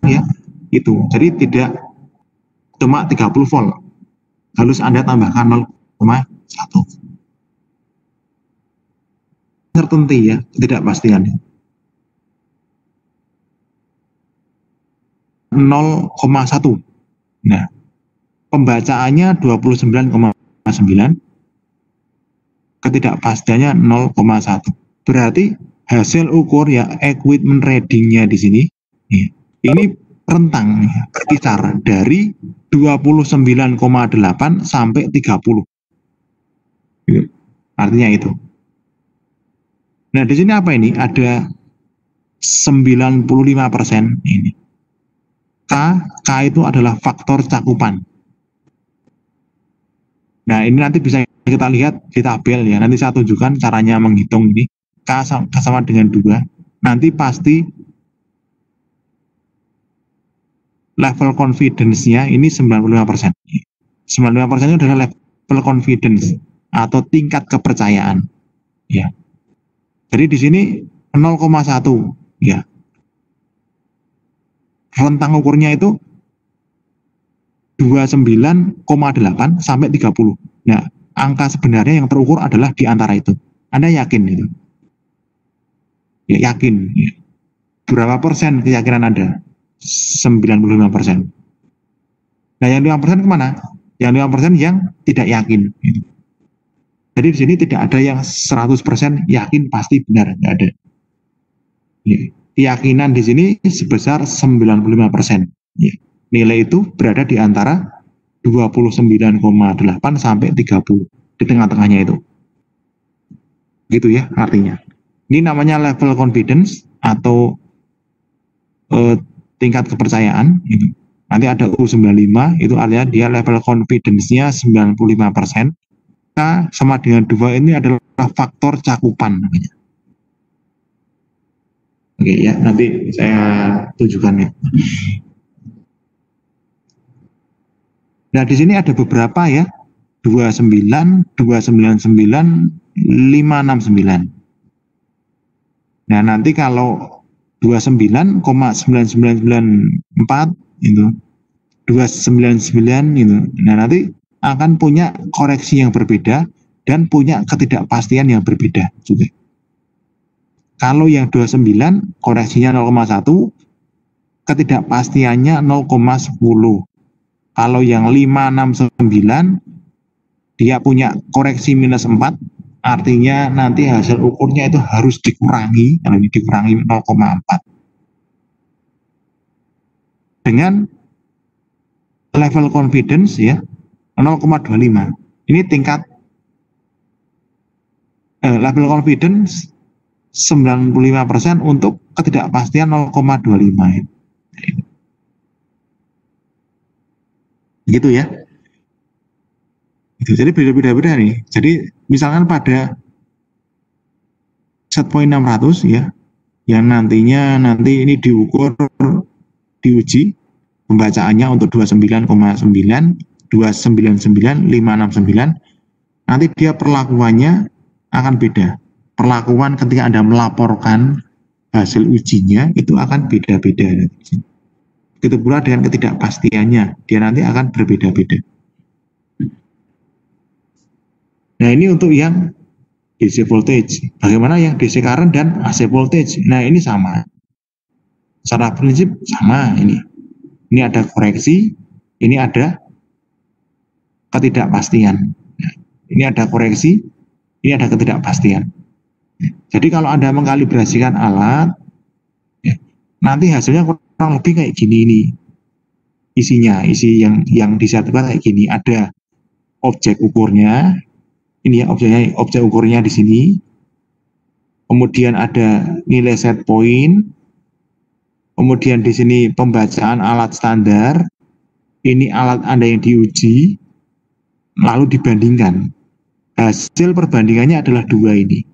Ya, itu. Jadi tidak cuma 30 volt. Harus Anda tambahkan 0,1. Tertentu ya, ketidakpastian. 0,1. Nah, pembacaannya 29,9, ketidakpastiannya 0,1. Berarti hasil ukur ya equipment readingnya di sini ya, ini rentang ya, berkisar dari 29,8 sampai 30. Gitu. Artinya itu. Nah, di sini apa ini? Ada 95% ini. K itu adalah faktor cakupan. Nah, ini nanti bisa kita lihat di tabel ya. Nanti saya tunjukkan caranya menghitung ini. K sama dengan 2. Nanti pasti level confidence-nya ini 95%. 95% itu adalah level confidence atau tingkat kepercayaan. Ya. Jadi di sini 0,1 ya. Rentang ukurnya itu 29,8 sampai 30. Nah, angka sebenarnya yang terukur adalah di antara itu. Anda yakin itu? Ya, yakin. Ya. Berapa persen keyakinan Anda? 95%. Nah, yang 5% kemana? Yang 5% yang tidak yakin. Gitu. Jadi di sini tidak ada yang 100% yakin pasti benar, nggak ada. Ya. Keyakinan di sini sebesar 95%. Ya. Nilai itu berada di antara 29,8 sampai 30. Di tengah-tengahnya itu. Gitu ya artinya. Ini namanya level confidence atau tingkat kepercayaan. Gitu. Nanti ada U95, itu artinya dia level confidence-nya 95%. K sama dengan 2 ini adalah faktor cakupan namanya. Oke ya, nanti saya tunjukkan ya. Nah, di sini ada beberapa ya. 29, 299, 569. Nah, nanti kalau 29,9994 itu 299 itu. Nah, nanti akan punya koreksi yang berbeda dan punya ketidakpastian yang berbeda juga. Kalau yang 29 koreksinya 0,1, ketidakpastiannya 0,10. Kalau yang 569 dia punya koreksi minus 4, artinya nanti hasil ukurnya itu harus dikurangi, kalau ini dikurangi 0,4. Dengan level confidence ya 0,25. Ini tingkat level confidence 95% untuk ketidakpastian 0,25. Gitu ya. Jadi beda-beda nih. Jadi misalkan pada set point 600 ya, yang nanti ini diukur, diuji pembacaannya untuk 29,9, 299, 569, nanti dia perlakuannya akan beda. Perlakuan ketika Anda melaporkan hasil ujinya itu akan beda-beda. Begitu pula dengan ketidakpastiannya, dia nanti akan berbeda-beda. Nah, ini untuk yang DC voltage. Bagaimana yang DC current dan AC voltage? Nah, ini sama. Secara prinsip sama ini. Ini ada koreksi, ini ada ketidakpastian. Nah, ini ada koreksi, ini ada ketidakpastian. Jadi kalau Anda mengkalibrasikan alat, ya, nanti hasilnya kurang lebih kayak gini ini. Isinya, isi yang disatukan kayak gini. Ada objek ukurnya, ini ya objek ukurnya di sini. kemudian ada nilai set point, kemudian di sini pembacaan alat standar, ini alat Anda yang diuji, lalu dibandingkan. Hasil perbandingannya adalah dua ini.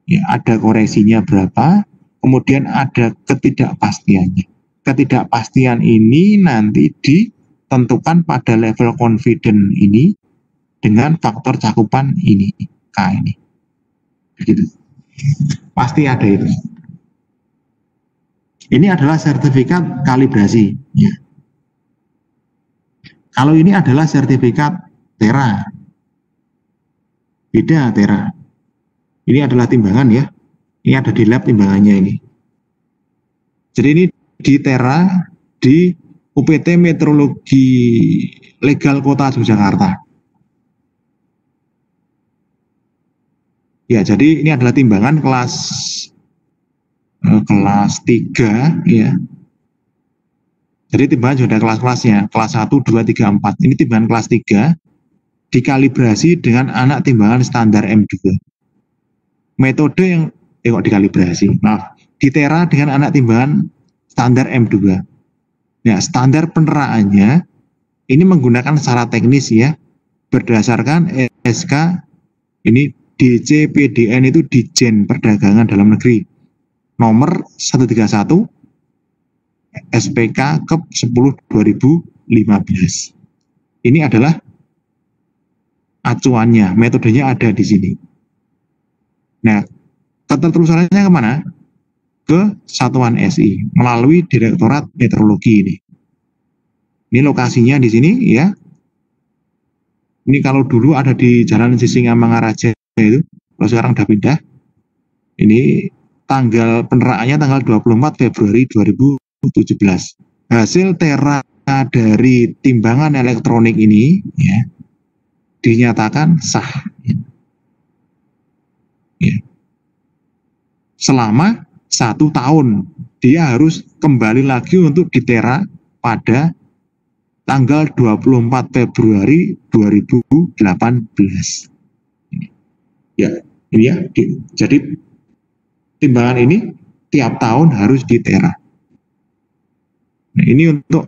Ya, ada koreksinya berapa, kemudian ada ketidakpastiannya. Ketidakpastian ini nanti ditentukan pada level confident ini dengan faktor cakupan ini, K ini. Begitu. Pasti ada itu. Ini adalah sertifikat kalibrasi. Ya. Kalau ini adalah sertifikat tera. Beda tera. Ini adalah timbangan ya. Ini ada di lab timbangannya ini. Jadi ini di tera di UPT Meteorologi Legal Kota Yogyakarta. Ya, jadi ini adalah timbangan kelas 3 ya. Jadi timbangan sudah kelas-kelasnya, kelas 1, 2, 3, 4. Ini timbangan kelas 3 dikalibrasi dengan anak timbangan standar M2. Metode yang kok dikalibrasi. Maaf, di tera dengan anak timbangan standar M2. Nah, standar peneraannya ini menggunakan secara teknis ya, berdasarkan SK ini DC PDN itu Dijen Perdagangan Dalam Negeri nomor 131 SPK Kep 10 2015. Ini adalah acuannya, metodenya ada di sini. Nah, ketertelusannya kemana? Ke Satuan SI melalui Direktorat Meteorologi ini. Ini lokasinya di sini ya. Ini kalau dulu ada di Jalan Sisingamangaraja itu, kalau sekarang udah pindah. Ini tanggal peneraannya tanggal 24 Februari 2017. Hasil tera dari timbangan elektronik ini ya dinyatakan sah. Ya. Selama 1 tahun dia harus kembali lagi untuk ditera pada tanggal 24 Februari 2018. Ya, ini ya. Jadi timbangan ini tiap tahun harus ditera. Nah, ini untuk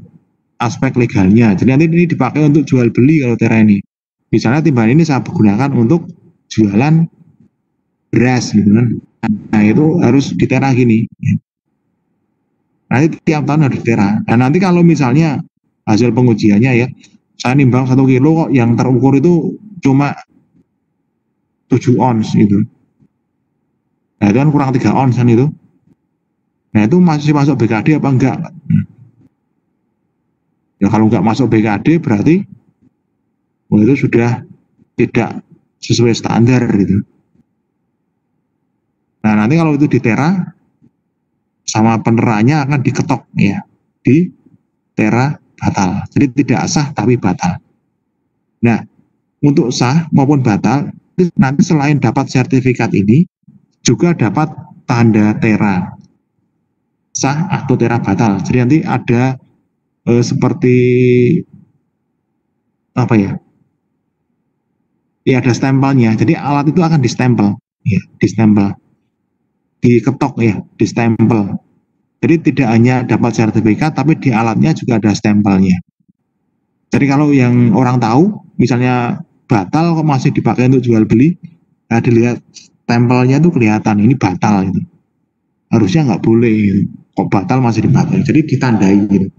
aspek legalnya. Jadi nanti ini dipakai untuk jual beli kalau tera ini. Misalnya timbangan ini saya gunakan untuk jualan beras gitu kan. Nah, itu harus ditera gini. Nanti tiap tahun harus ditera. Dan nanti kalau misalnya hasil pengujiannya ya, saya nimbang 1 kilo kok yang terukur itu cuma 7 ons gitu. Nah, itu kan kurang 3 ons kan itu. Nah, itu masih masuk BKD apa enggak? Ya kalau enggak masuk BKD berarti itu sudah tidak sesuai standar gitu. Nah, nanti kalau itu ditera sama peneraannya akan diketok ya, di tera batal. Jadi tidak sah tapi batal. Nah, untuk sah maupun batal nanti selain dapat sertifikat ini juga dapat tanda tera sah atau tera batal. Jadi nanti ada seperti apa ya? Ya ada stempelnya. Jadi alat itu akan distempel, ya, distempel, diketok ya, distempel. Jadi tidak hanya dapat sertifikat, tapi di alatnya juga ada stempelnya. Jadi kalau yang orang tahu, misalnya batal kok masih dipakai untuk jual beli, nah dilihat stempelnya itu kelihatan ini batal gitu. Harusnya nggak boleh gitu. Kok batal masih dipakai. Jadi ditandai gitu.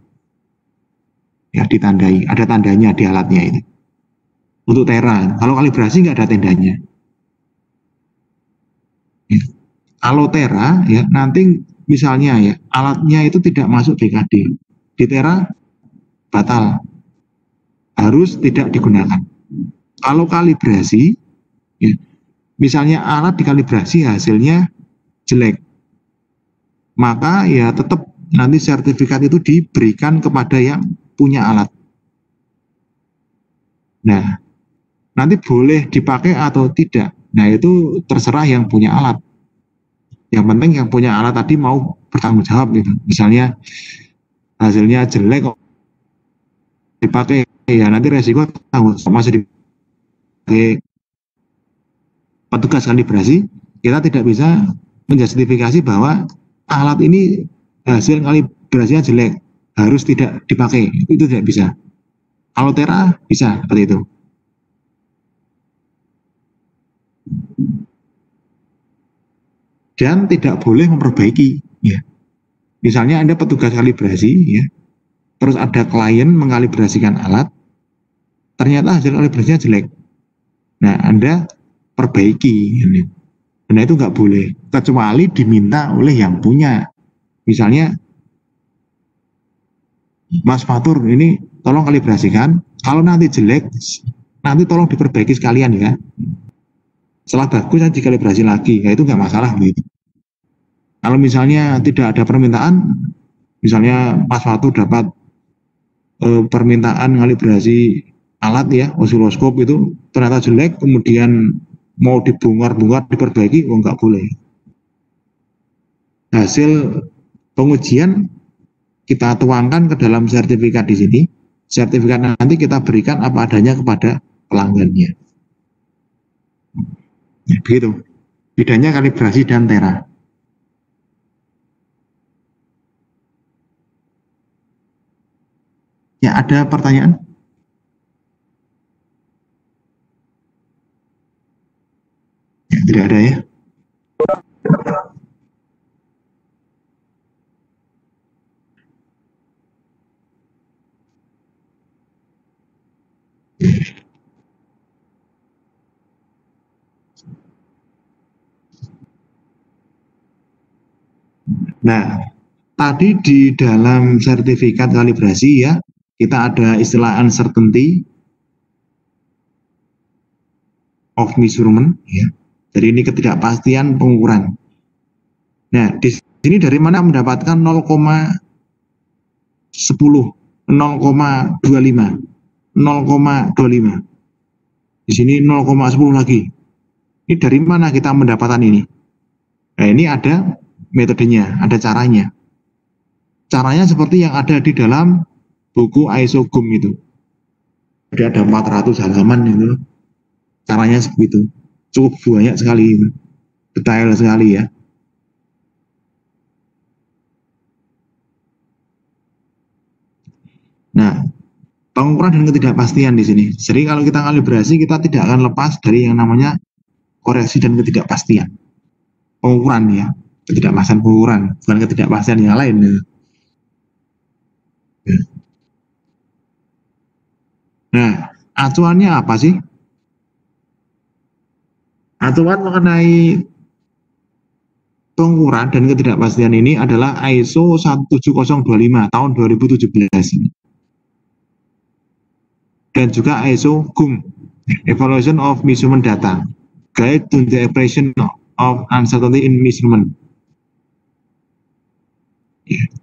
Ya ditandai, ada tandanya di alatnya itu. Untuk tera, kalau kalibrasi nggak ada tandanya. Ya. Kalau tera ya nanti misalnya ya alatnya itu tidak masuk BKD, di tera batal, harus tidak digunakan. Kalau kalibrasi, ya, misalnya alat dikalibrasi hasilnya jelek, maka ya tetap nanti sertifikat itu diberikan kepada yang punya alat. Nah, nanti boleh dipakai atau tidak. Nah, itu terserah yang punya alat. Yang penting yang punya alat tadi mau bertanggung jawab gitu. Misalnya hasilnya jelek kok dipakai, ya nanti resiko tanggung jawab masih dipakai petugas kalibrasi, kita tidak bisa menjustifikasi bahwa alat ini hasil kalibrasinya jelek, harus tidak dipakai. Itu tidak bisa. Kalau Tera bisa seperti itu. Dan tidak boleh memperbaiki, ya. Misalnya Anda petugas kalibrasi, ya, terus ada klien mengkalibrasikan alat, ternyata hasil kalibrasinya jelek. Nah, Anda perbaiki, ya. Nah, itu nggak boleh, kecuali diminta oleh yang punya. Misalnya, Mas Fatur, ini tolong kalibrasikan, kalau nanti jelek, nanti tolong diperbaiki sekalian ya. Setelah bagus, nanti dikalibrasi lagi, ya itu nggak masalah gitu. Kalau misalnya tidak ada permintaan, misalnya Mas Fatur dapat permintaan kalibrasi alat ya, osiloskop itu ternyata jelek, kemudian mau dibongkar-bongkar, diperbaiki, nggak boleh. Hasil pengujian kita tuangkan ke dalam sertifikat di sini. Sertifikat nanti kita berikan apa adanya kepada pelanggannya. Ya, begitu. Bedanya kalibrasi dan Tera. Ya, ada pertanyaan? Ya, tidak ada ya. Nah, tadi di dalam sertifikat kalibrasi ya, kita ada istilah uncertainty of measurement ya. Jadi ini ketidakpastian pengukuran. Nah, di sini dari mana mendapatkan 0,10, 0,25, 0,25. Di sini 0,10 lagi. Ini dari mana kita mendapatkan ini? Nah, ini ada metodenya, ada caranya. Caranya seperti yang ada di dalam buku ISO GUM itu. Jadi ada 400 halaman itu. Caranya seperti itu. Cukup banyak sekali, detail sekali ya. Nah, pengukuran dan ketidakpastian di sini. Jadi kalau kita kalibrasi, kita tidak akan lepas dari yang namanya koreksi dan ketidakpastian. Pengukuran ya, ketidakpastian pengukuran, bukan ketidakpastian yang lain. Ya. Nah, acuannya apa sih? Acuan mengenai pengukuran dan ketidakpastian ini adalah ISO 17025 tahun 2017 ini. Dan juga ISO GUM, Evaluation of Measurement Data, Guide to the Operation of Uncertainty in Measurement,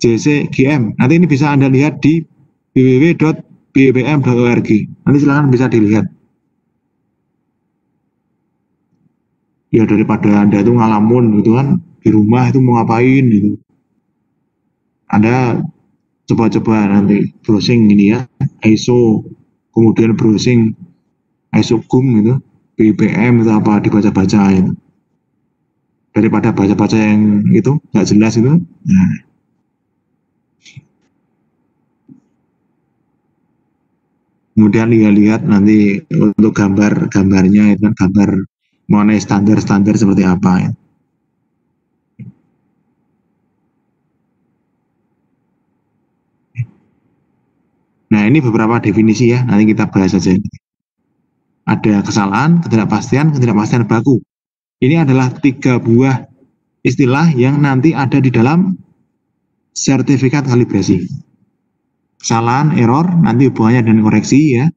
JCGM. Nanti ini bisa Anda lihat di www.bbm.org. Nanti silakan bisa dilihat. Ya daripada Anda itu ngalamun gitu kan, di rumah itu mau ngapain gitu. Anda coba-coba nanti browsing ini ya, ISO, kemudian browsing ISO GUM gitu, BPM itu apa, dibaca-baca itu. Daripada baca-baca yang itu nggak jelas itu. Nah. Kemudian lihat nanti untuk gambarnya itu kan, gambar mengenai standar-standar seperti apa ya. Nah, ini beberapa definisi ya, nanti kita bahas saja. Ada kesalahan, ketidakpastian baku. Ini adalah 3 buah istilah yang nanti ada di dalam sertifikat kalibrasi. Kesalahan, error, nanti hubungannya dengan koreksi ya.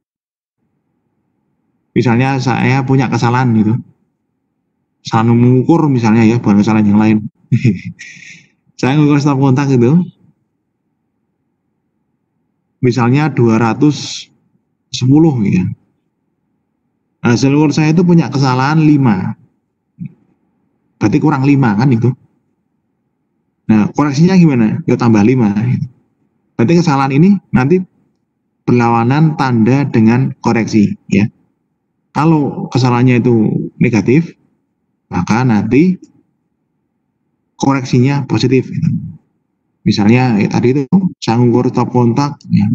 Misalnya saya punya kesalahan gitu. Salah mengukur misalnya ya, bukan kesalahan yang lain. Saya mengukur stop kontak gitu. Misalnya 210 ya. Hasil ukur saya itu punya kesalahan 5. Berarti kurang 5 kan itu. Nah, koreksinya gimana? Ya tambah 5. Berarti kesalahan ini nanti berlawanan tanda dengan koreksi ya. Kalau kesalahannya itu negatif, maka nanti koreksinya positif. Gitu. Misalnya tadi itu saya ngukur stop kontak, ya.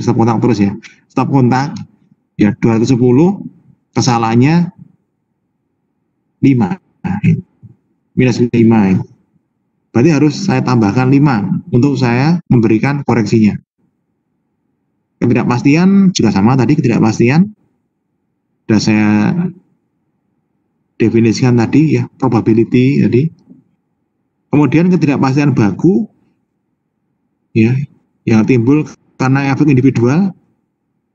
Stop kontak terus ya. Stop kontak ya 210, kesalahannya 5, minus 5. Ya. Berarti harus saya tambahkan 5 untuk saya memberikan koreksinya. Ketidakpastian juga sama tadi, ketidakpastian sudah saya definisikan tadi ya, probability tadi. Kemudian ketidakpastian baku ya, yang timbul karena efek individual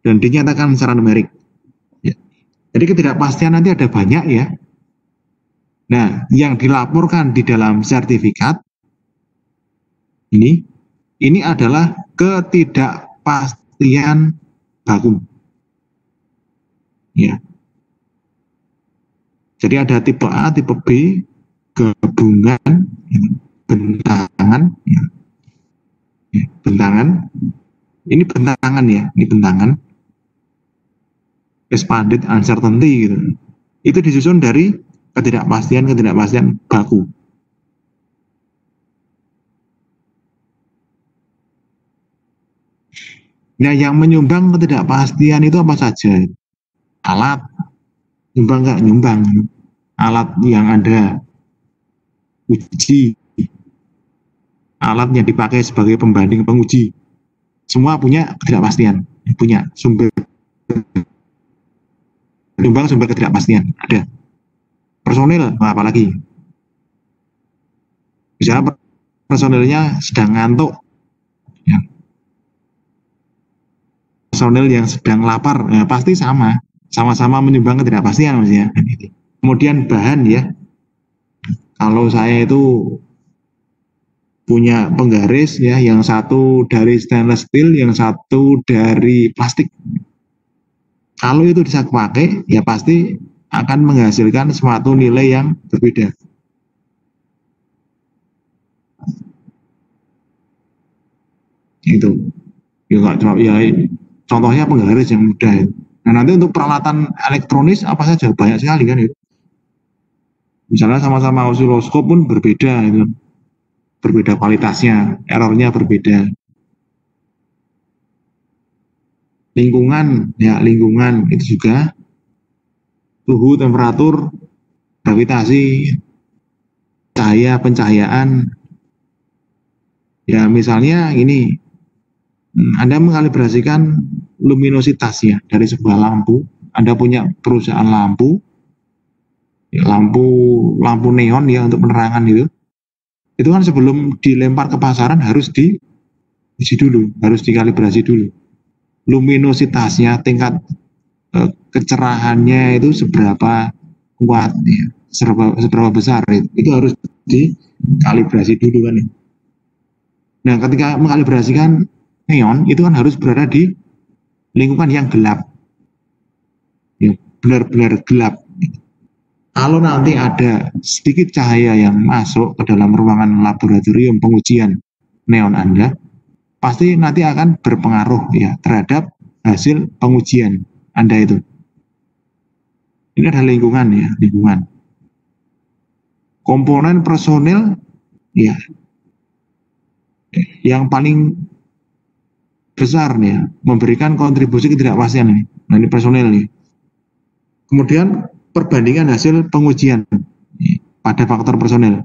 dan dinyatakan secara numerik. Ya. Jadi ketidakpastian nanti ada banyak ya. Nah, yang dilaporkan di dalam sertifikat ini adalah ketidakpastian baku. Ya. Jadi ada tipe A, tipe B, gabungan, bentangan, ya. Ya, bentangan. Ini bentangan ya, ini bentangan. Expanded uncertainty gitu. Itu disusun dari ketidakpastian baku. Nah, yang menyumbang ketidakpastian itu apa saja? Alat, nyumbang nggak? Nyumbang. Alat yang ada, uji, alat yang dipakai sebagai pembanding penguji, semua punya ketidakpastian, punya sumber nyumbang sumber ketidakpastian ada. Personil, apalagi misalnya personilnya sedang ngantuk, ya. Personil yang sedang lapar, ya, pasti sama-sama menyumbang ketidakpastian maksudnya. Kemudian bahan ya, kalau saya itu punya penggaris ya, yang satu dari stainless steel, yang satu dari plastik. Kalau itu bisa dipakai, ya pasti akan menghasilkan suatu nilai yang berbeda. Itu. Ya, contohnya penggaris yang mudah. Nah, nanti untuk peralatan elektronis apa saja banyak sekali kan itu. Misalnya sama-sama osiloskop pun berbeda itu. Berbeda kualitasnya, errornya berbeda. Lingkungan, ya lingkungan itu juga suhu, temperatur, gravitasi, cahaya, pencahayaan. Ya misalnya ini, Anda mengkalibrasikan luminositas ya dari sebuah lampu. Anda punya perusahaan lampu, ya, lampu neon ya untuk penerangan itu. Itu kan sebelum dilempar ke pasaran harus diuji dulu, harus dikalibrasi dulu. Luminositasnya, tingkat kecerahannya itu seberapa kuat, ya, seberapa besar itu harus dikalibrasi dulu kan. Nah, ketika mengkalibrasikan neon itu kan harus berada di lingkungan yang gelap, ya, benar-benar gelap. Kalau nanti ada sedikit cahaya yang masuk ke dalam ruangan laboratorium pengujian neon Anda, pasti nanti akan berpengaruh ya terhadap hasil pengujian Anda itu. Ini adalah lingkungan ya, lingkungan. Komponen personil ya yang paling besar nih ya, memberikan kontribusi ketidakpastian nih. Nah, ini personil nih. Kemudian perbandingan hasil pengujian pada faktor personil.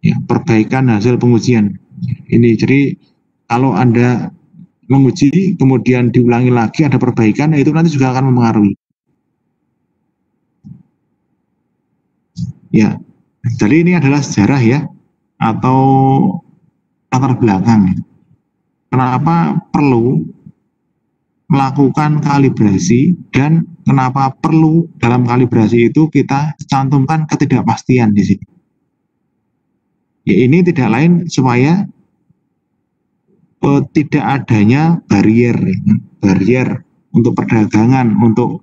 Ya, perbaikan hasil pengujian. Ini jadi kalau Anda menguji kemudian diulangi lagi ada perbaikan, itu nanti juga akan mempengaruhi. Ya, jadi ini adalah sejarah ya atau latar belakang. Kenapa perlu melakukan kalibrasi dan kenapa perlu dalam kalibrasi itu kita cantumkan ketidakpastian di sini. Ya ini tidak lain supaya tidak adanya barrier untuk perdagangan, untuk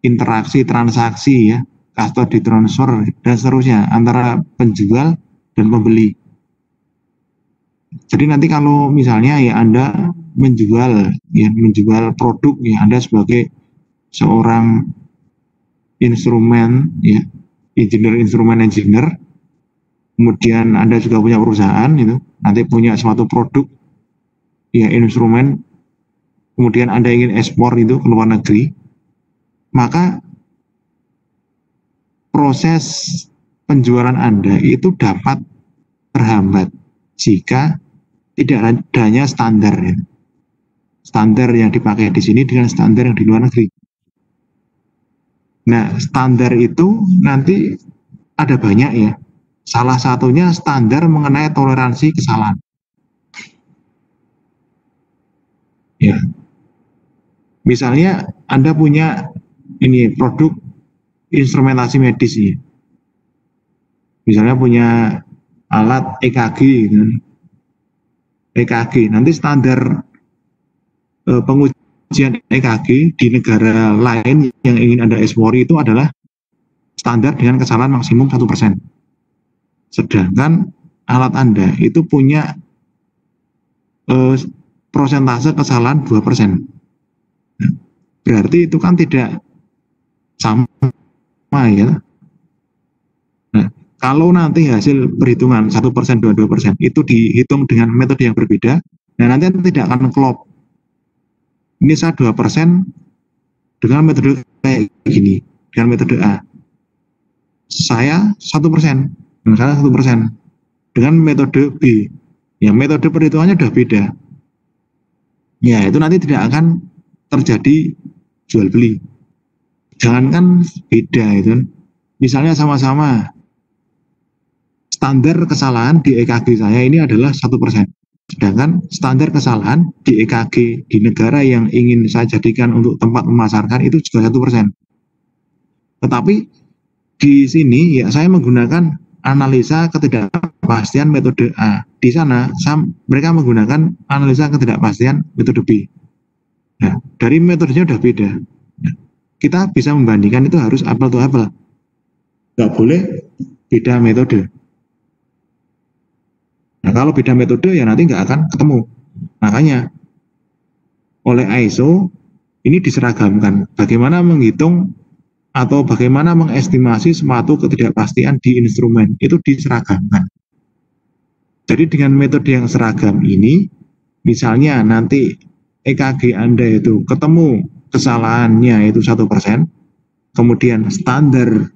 interaksi transaksi ya, custody transfer dan seterusnya antara penjual dan pembeli. Jadi nanti kalau misalnya ya Anda menjual produk ya, Anda sebagai seorang instrumen ya, instrumen engineer, kemudian Anda juga punya perusahaan itu, nanti punya suatu produk ya instrumen, kemudian Anda ingin ekspor itu ke luar negeri, maka proses penjualan Anda itu dapat terhambat jika tidak adanya standar ya. Standar yang dipakai di sini dengan standar yang di luar negeri. Nah, standar itu nanti ada banyak ya. Salah satunya standar mengenai toleransi kesalahan. Ya. Misalnya Anda punya ini produk instrumentasi medis ya. Misalnya punya alat EKG gitu. EKG, nanti standar pengujian EKG di negara lain yang ingin Anda ekspori itu adalah standar dengan kesalahan maksimum 1%. Sedangkan alat Anda itu punya prosentase kesalahan 2%. Berarti itu kan tidak sama ya. Nah, kalau nanti hasil perhitungan 1%, 2% itu dihitung dengan metode yang berbeda, nah nanti tidak akan klop. Ini saya 2% dengan metode kayak gini, dengan metode A. Saya 1%, dengan saya 1%. Dengan metode B, ya metode perhitungannya sudah beda. Ya itu nanti tidak akan terjadi jual beli. Jangankan beda itu, misalnya sama-sama standar kesalahan di EKG saya ini adalah 1%. Sedangkan standar kesalahan di EKG di negara yang ingin saya jadikan untuk tempat memasarkan itu juga 1%. Tetapi di sini ya saya menggunakan analisa ketidakpastian metode A. Di sana mereka menggunakan analisa ketidakpastian metode B. Nah, dari metodenya sudah beda. Nah, kita bisa membandingkan itu harus apple to apple. Nggak boleh beda metode. Nah, kalau beda metode ya nanti nggak akan ketemu. Makanya oleh ISO ini diseragamkan. Bagaimana menghitung atau bagaimana mengestimasi suatu ketidakpastian di instrumen itu diseragamkan. Jadi dengan metode yang seragam ini, misalnya nanti EKG Anda itu ketemu kesalahannya itu 1%, kemudian standar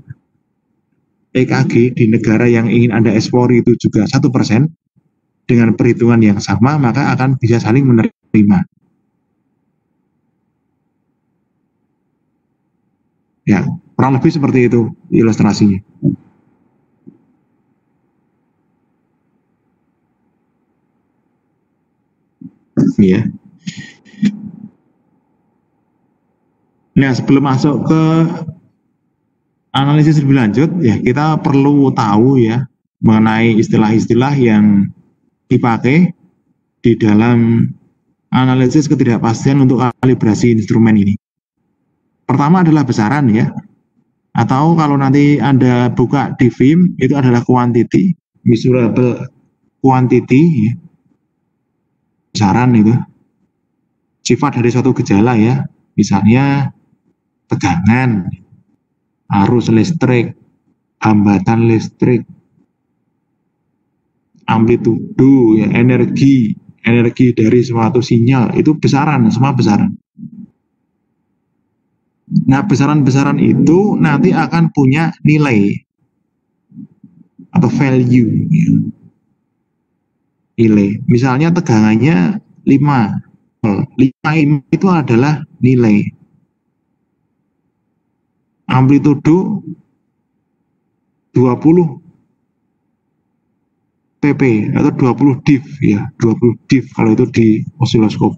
EKG di negara yang ingin Anda ekspor itu juga 1%, dengan perhitungan yang sama, maka akan bisa saling menerima. Ya, kurang lebih seperti itu ilustrasinya. Ya. Nah, sebelum masuk ke analisis lebih lanjut, ya kita perlu tahu ya mengenai istilah-istilah yang dipakai di dalam analisis ketidakpastian untuk kalibrasi instrumen ini. Pertama adalah besaran ya, atau kalau nanti Anda buka di FIM itu adalah quantity, measurable quantity ya. Besaran itu sifat dari suatu gejala ya, misalnya tegangan, arus listrik, hambatan listrik, amplitudo ya, energi dari suatu sinyal, itu besaran, semua besaran. Nah, besaran-besaran itu nanti akan punya nilai atau value ya. Nilai, misalnya tegangannya 5 itu adalah nilai, amplitudo 20 pp atau 20 div ya, 20 div kalau itu di osiloskop.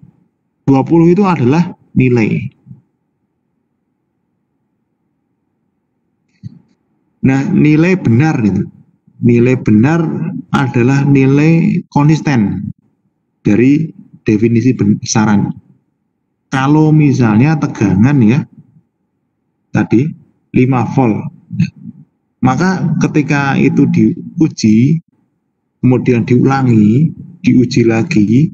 20 itu adalah nilai. Nah, nilai benar itu. Nilai benar adalah nilai konsisten dari definisi besaran. Kalau misalnya tegangan ya tadi 5 volt, maka ketika itu diuji, kemudian diulangi, diuji lagi,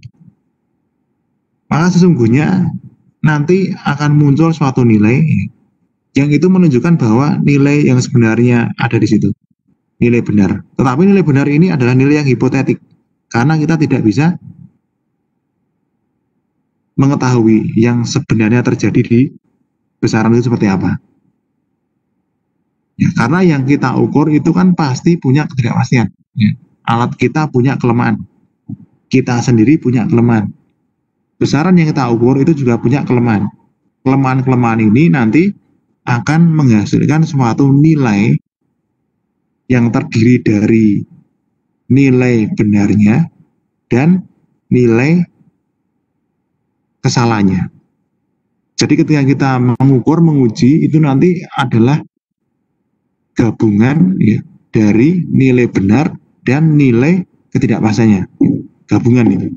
maka sesungguhnya nanti akan muncul suatu nilai yang itu menunjukkan bahwa nilai yang sebenarnya ada di situ, nilai benar. Tetapi nilai benar ini adalah nilai yang hipotetik, karena kita tidak bisa mengetahui yang sebenarnya terjadi di besaran itu seperti apa. Ya, karena yang kita ukur itu kan pasti punya ketidakpastian. Ya. Alat kita punya kelemahan, kita sendiri punya kelemahan. Besaran yang kita ukur itu juga punya kelemahan. Kelemahan-kelemahan ini nanti akan menghasilkan suatu nilai yang terdiri dari nilai benarnya dan nilai kesalahannya. Jadi ketika kita mengukur, menguji, itu nanti adalah gabungan ya, dari nilai benar dan nilai ketidakpastiannya. Gabungan itu.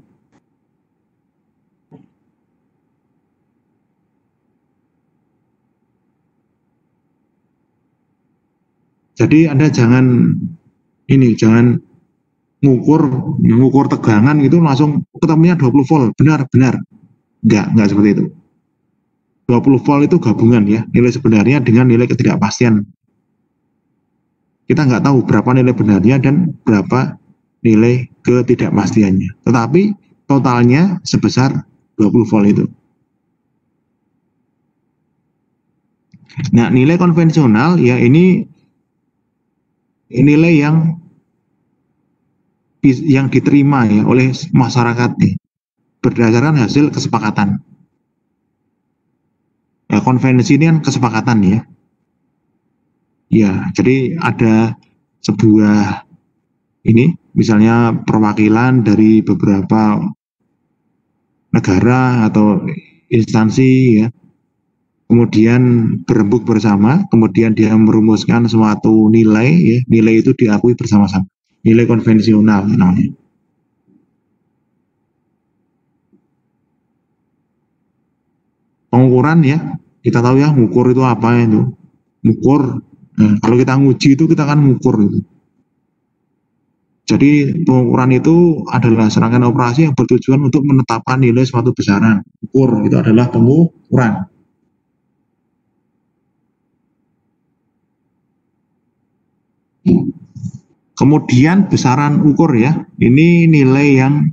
Jadi Anda jangan ngukur tegangan itu langsung ketemunya 20 volt, benar. Enggak seperti itu. 20 volt itu gabungan ya, nilai sebenarnya dengan nilai ketidakpastian. Kita nggak tahu berapa nilai benarnya dan berapa nilai ketidakpastiannya. Tetapi totalnya sebesar 20 volt itu. Nah, nilai konvensional ya ini nilai yang diterima ya oleh masyarakat nih, berdasarkan hasil kesepakatan. Ya, konvensi ini kan kesepakatan ya. Ya, jadi ada sebuah ini misalnya perwakilan dari beberapa negara atau instansi ya, kemudian berembuk bersama, kemudian dia merumuskan suatu nilai ya, nilai itu diakui bersama-sama, nilai konvensional namanya. Pengukuran ya, kita tahu ya, ngukur itu apa itu, ngukur. Nah, kalau kita nguji itu kita kan ngukur itu. Jadi pengukuran itu adalah serangkaian operasi yang bertujuan untuk menetapkan nilai suatu besaran. Ukur itu adalah pengukuran. Kemudian besaran ukur ya, ini nilai yang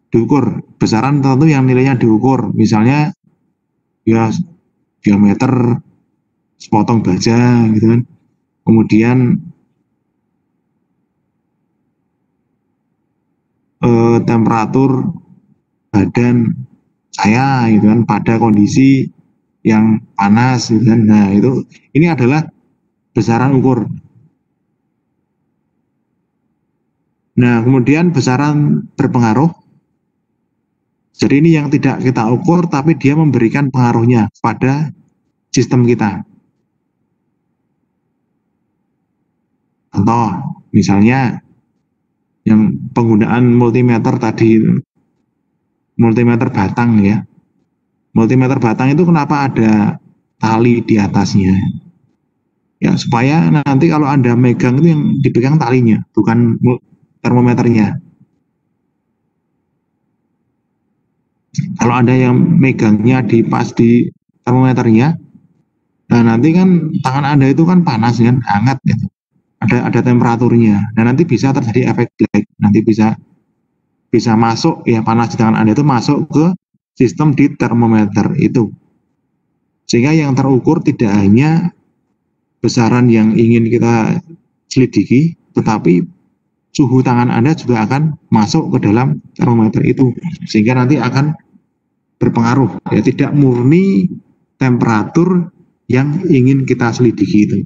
diukur. Besaran tertentu yang nilainya diukur. Misalnya ya diameter sepotong baja gitu kan. Kemudian temperatur badan saya gitu kan pada kondisi yang panas gitu kan. Nah, itu ini adalah besaran ukur. Nah, kemudian besaran berpengaruh. Jadi ini yang tidak kita ukur tapi dia memberikan pengaruhnya pada sistem kita. Contoh, misalnya yang penggunaan multimeter tadi, multimeter batang ya. Multimeter batang itu kenapa ada tali di atasnya? Ya, supaya nanti kalau Anda megang itu yang dipegang talinya, bukan termometernya. Kalau Anda yang megangnya pas di termometernya, nah nanti kan tangan Anda itu kan panas kan, hangat gitu. Ada temperaturnya. Dan nanti bisa terjadi efek black. Nanti bisa masuk ya, panas di tangan Anda itu masuk ke sistem di termometer itu. Sehingga yang terukur tidak hanya besaran yang ingin kita selidiki, tetapi suhu tangan Anda juga akan masuk ke dalam termometer itu. Sehingga nanti akan berpengaruh. Ya, tidak murni temperatur yang ingin kita selidiki itu.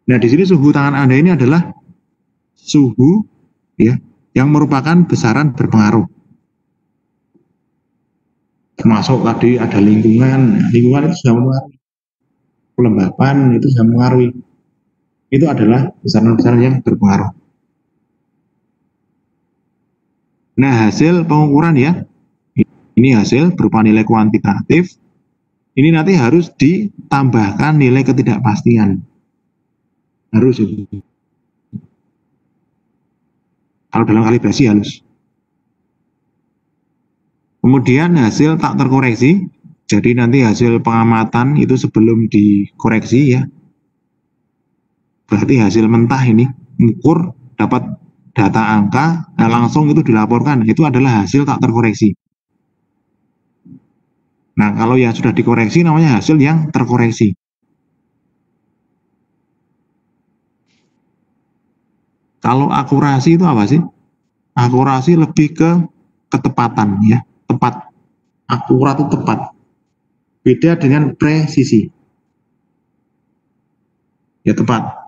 Nah, di sini suhu tangan Anda ini adalah suhu ya yang merupakan besaran berpengaruh. Termasuk tadi ada lingkungan itu sudah mempengaruhi. Kelembapan itu sudah mempengaruhi. Itu adalah besaran-besaran yang berpengaruh. Nah, hasil pengukuran ya, ini hasil berupa nilai kuantitatif. Ini nanti harus ditambahkan nilai ketidakpastian. Harus itu. Kalau dalam kalibrasi harus. Kemudian hasil tak terkoreksi, jadi nanti hasil pengamatan itu sebelum dikoreksi ya, berarti hasil mentah ini, mengukur dapat data angka, langsung itu dilaporkan, itu adalah hasil tak terkoreksi. Nah, kalau yang sudah dikoreksi namanya hasil yang terkoreksi. Kalau akurasi itu apa sih? Akurasi lebih ke ketepatan ya, tepat. Akurat itu tepat. Beda dengan presisi. Ya tepat.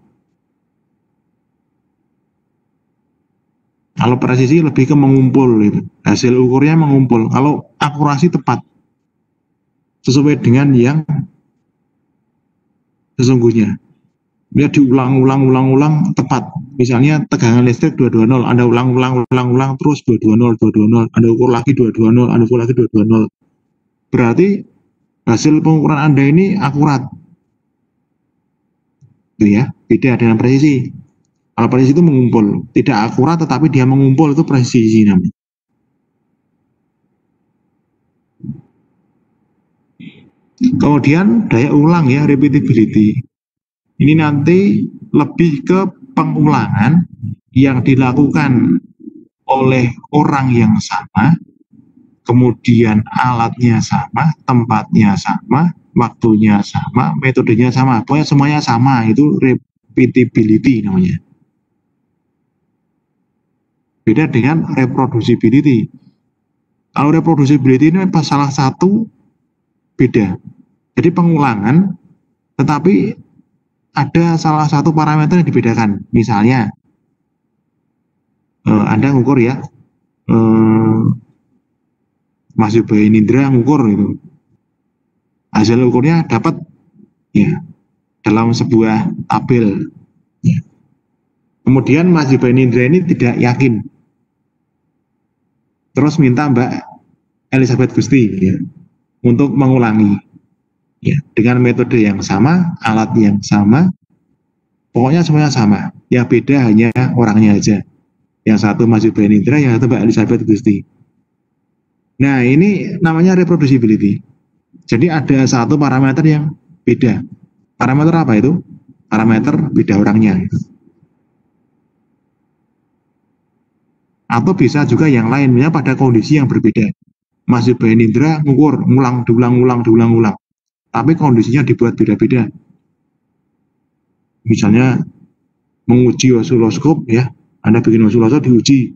Kalau presisi lebih ke mengumpul itu. Hasil ukurnya mengumpul. Kalau akurasi tepat. Sesuai dengan yang sesungguhnya. Dia diulang-ulang tepat. Misalnya tegangan listrik 220, Anda ulang terus 220, Anda ukur lagi 220, Anda ukur lagi 220. Berarti hasil pengukuran Anda ini akurat. Itu ya, beda dengan presisi. Kalau presisi itu mengumpul, tidak akurat tetapi dia mengumpul, itu presisi namanya. Kemudian daya ulang ya, repeatability. Ini nanti lebih ke pengulangan yang dilakukan oleh orang yang sama, kemudian alatnya sama, tempatnya sama, waktunya sama, metodenya sama, pokoknya semuanya sama, itu repeatability namanya. Beda dengan reproducibility. Kalau reproducibility ini salah satu beda. Jadi pengulangan, tetapi ada salah satu parameter yang dibedakan. Misalnya, Anda ngukur ya, Mas Yubai Nindra ngukur itu. Hasil ukurnya dapat ya dalam sebuah tabel. Ya. Kemudian Mas Yubai Nindra ini tidak yakin. Terus minta Mbak Elizabeth Gusti ya, untuk mengulangi. Ya, dengan metode yang sama, alat yang sama, pokoknya semuanya sama. Yang beda hanya orangnya aja. Yang satu Mas Yubai Nindra, yang satu Mbak Elizabeth Gusti. Nah, ini namanya reproducibility. Jadi ada satu parameter yang beda. Parameter apa itu? Parameter beda orangnya. Atau bisa juga yang lainnya pada kondisi yang berbeda. Mas Yubai Nindra ngukur, diulang-ulang. Tapi kondisinya dibuat beda-beda. Misalnya menguji osiloskop ya, Anda bikin osiloskop diuji.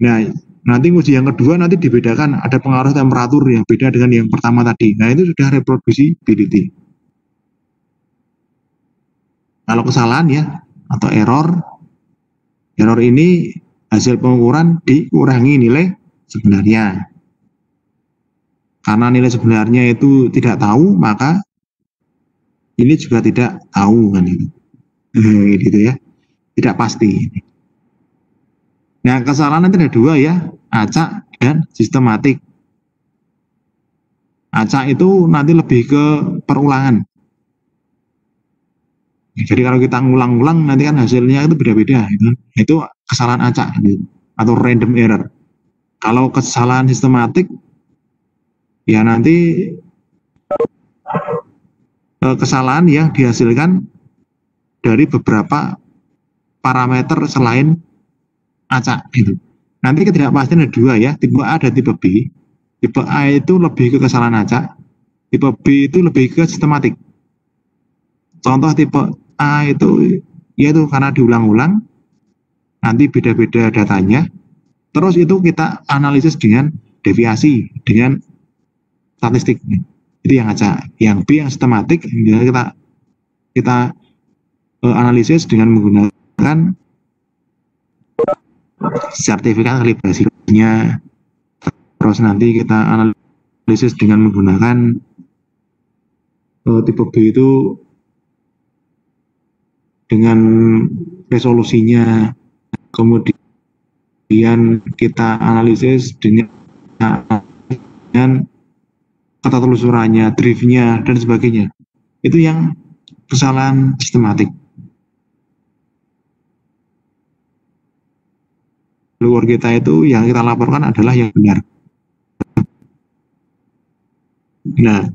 Nah, nanti uji yang kedua nanti dibedakan, ada pengaruh temperatur yang beda dengan yang pertama tadi. Nah, itu sudah reproducibility. Kalau kesalahan ya, atau error ini hasil pengukuran dikurangi nilai sebenarnya. Karena nilai sebenarnya itu tidak tahu, maka ini juga tidak tahu kan itu. Gitu ya. Tidak pasti. Nah, kesalahan nanti ada dua ya, acak dan sistematik. Acak itu nanti lebih ke perulangan. Jadi kalau kita ngulang-ulang nanti kan hasilnya itu beda-beda gitu. Itu kesalahan acak gitu, atau random error. Kalau kesalahan sistematik ya nanti kesalahan yang dihasilkan dari beberapa parameter selain acak gitu. Nanti ketidakpastian ada dua ya, tipe A dan tipe B. Tipe A itu lebih ke kesalahan acak, tipe B itu lebih ke sistematik. Contoh tipe A itu yaitu karena diulang-ulang, nanti beda-beda datanya, terus itu kita analisis dengan deviasi, dengan statistik. Itu yang acak. Yang B yang sistematik, kita analisis dengan menggunakan sertifikat kalibrasinya, terus nanti kita analisis dengan menggunakan tipe B itu dengan resolusinya, kemudian kita analisis dengan ketatalusurannya, driftnya, dan sebagainya. Itu yang kesalahan sistematik. Luar kita itu yang kita laporkan adalah yang benar. Nah,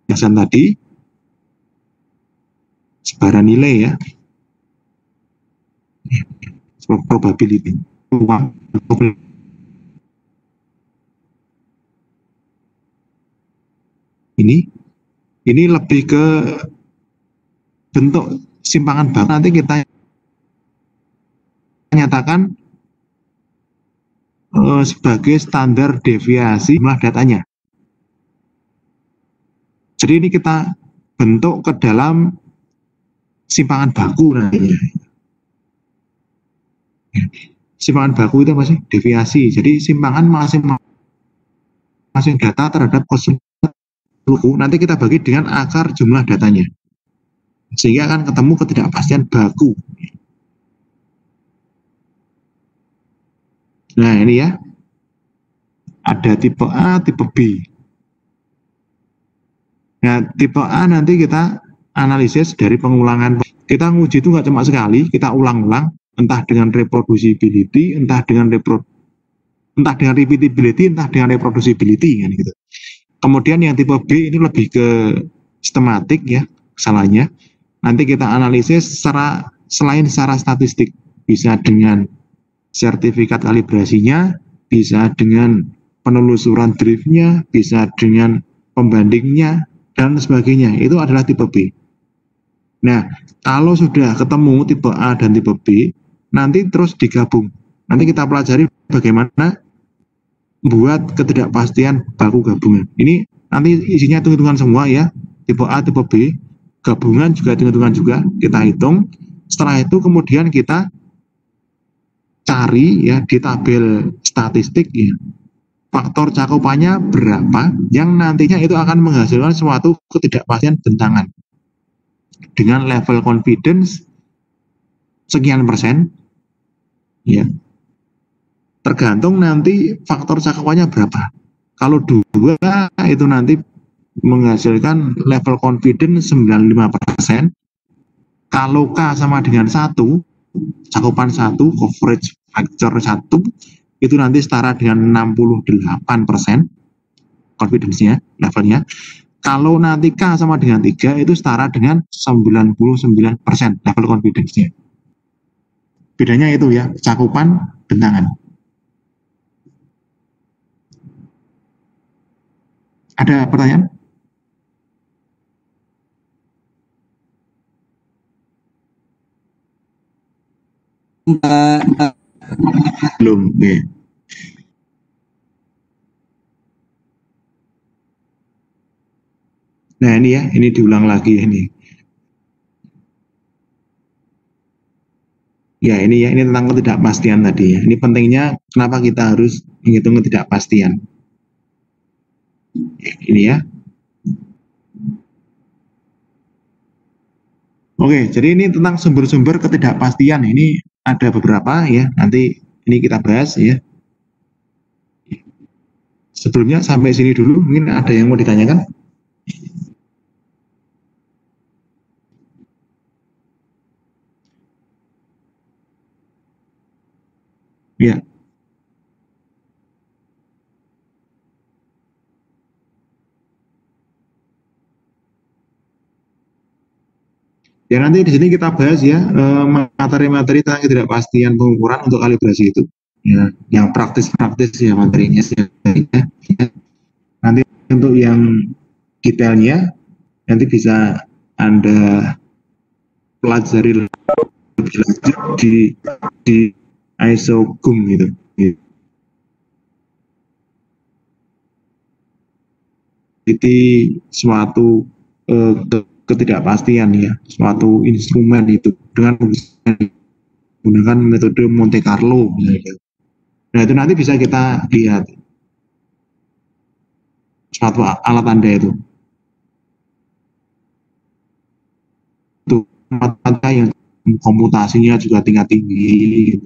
biasan tadi sebaran nilai ya, probability. Ini lebih ke bentuk simpangan baku. Nanti kita nyatakan sebagai standar deviasi jumlah datanya. Jadi ini kita bentuk ke dalam simpangan baku nantinya. Simpangan baku itu masih deviasi. Jadi simpangan masing-masing data terhadap kosum nanti kita bagi dengan akar jumlah datanya. Sehingga akan ketemu ketidakpastian baku. Nah ini ya, ada tipe A, tipe B. Nah tipe A nanti kita analisis dari pengulangan. Kita nguji itu nggak cuma sekali, kita ulang-ulang, entah dengan reproducibility, entah dengan repeatability, entah dengan reproducibility kan gitu. Kemudian yang tipe B ini lebih ke sistematik ya, kesalahannya. Nanti kita analisis selain secara statistik, bisa dengan sertifikat kalibrasinya, bisa dengan penelusuran driftnya, bisa dengan pembandingnya, dan sebagainya. Itu adalah tipe B. Nah, kalau sudah ketemu tipe A dan tipe B, nanti terus digabung. Nanti kita pelajari bagaimana buat ketidakpastian baku gabungan. Ini nanti isinya hitung-hitungan semua ya, tipe A, tipe B, gabungan juga hitung-hitungan juga, kita hitung. Setelah itu kemudian kita cari ya di tabel statistik ya, faktor cakupannya berapa yang nantinya itu akan menghasilkan suatu ketidakpastian bentangan dengan level confidence sekian persen ya, tergantung nanti faktor cakupannya berapa. Kalau 2 itu nanti menghasilkan level confidence 95%. Kalau K sama dengan 1, cakupan 1, coverage factor 1, itu nanti setara dengan 68% confidence-nya, levelnya. Kalau nanti K sama dengan 3, itu setara dengan 99% level confidence-nya. Bedanya itu ya, cakupan bentangan. Ada pertanyaan? Belum, ya. Nah ini ya, ini diulang lagi ini. Ya ini ya, ini tentang ketidakpastian tadi ya. Ini pentingnya kenapa kita harus menghitung ketidakpastian. Ini ya. Oke, jadi ini tentang sumber-sumber ketidakpastian. Ini ada beberapa ya, nanti ini kita bahas ya. Sebelumnya sampai sini dulu, mungkin ada yang mau ditanyakan? Ya. Ya nanti di sini kita bahas ya materi-materi tentang ketidakpastian pengukuran untuk kalibrasi itu. Ya, yang praktis-praktis ya materinya. Ya. Nanti untuk yang detailnya nanti bisa Anda pelajari lebih lanjut di ISO GUM gitu. Jadi suatu ketidakpastian ya, suatu instrumen itu dengan menggunakan metode Monte Carlo. Nah itu nanti bisa kita lihat suatu alat Anda itu mata yang komputasinya juga tingkat tinggi gitu.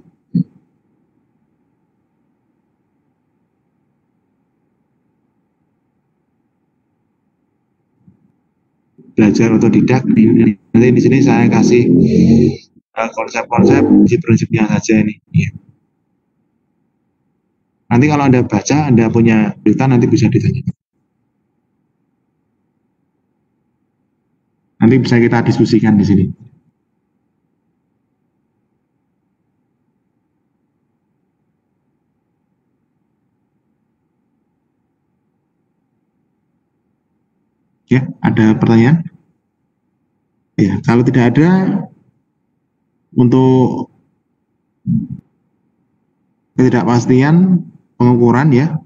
Belajar otodidak. Nanti di sini saya kasih konsep-konsep prinsipnya saja ini. Ya. Nanti kalau Anda baca, Anda punya berita, nanti bisa ditanya. Nanti bisa kita diskusikan di sini. Ya, ada pertanyaan? Ya, kalau tidak ada, untuk ketidakpastian pengukuran ya,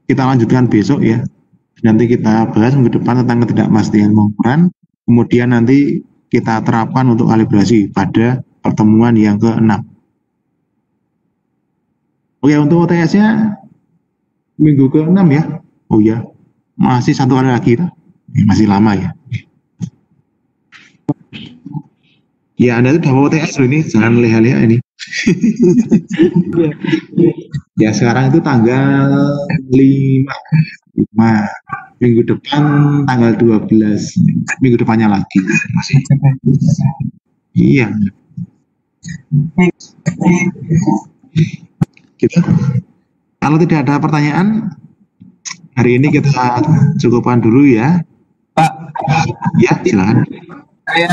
kita lanjutkan besok ya. Nanti kita bahas minggu depan tentang ketidakpastian pengukuran, kemudian nanti kita terapkan untuk kalibrasi pada pertemuan yang ke-6. Oke, untuk OTS-nya minggu ke-6 ya. Oh ya, masih satu hari lagi, masih lama ya. Ya, Anda itu udah OTS loh ini, jangan leha-leha ini. Ya, sekarang itu tanggal 5. Minggu depan tanggal 12. Minggu depannya lagi. Masih. Iya. Gitu. Kalau tidak ada pertanyaan, hari ini kita cukupkan dulu ya. Pak, Ya, silakan. saya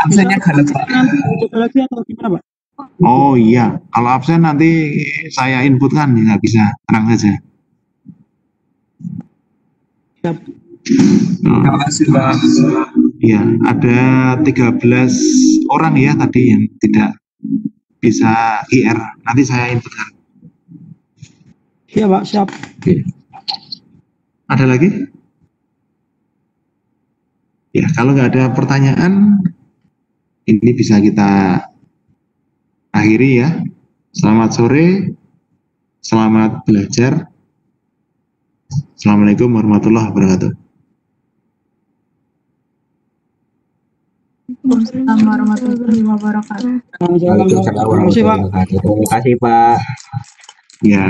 absennya karena Pak. Lagi atau gimana, Pak? Oh iya, kalau absen nanti saya inputkan, nggak bisa, tenang saja. Siap. Terima kasih, Pak. Ya, ada 13 orang ya tadi yang tidak bisa IR. Nanti saya inputkan. Iya, Pak, siap. Oke. Ada lagi? Ya, kalau nggak ada pertanyaan, ini bisa kita akhiri ya. Selamat sore, selamat belajar. Assalamualaikum warahmatullahi wabarakatuh. Waalaikumsalam warahmatullahi wabarakatuh. Waalaikumsalam warahmatullahi wabarakatuh. Terima kasih, Pak. Ya.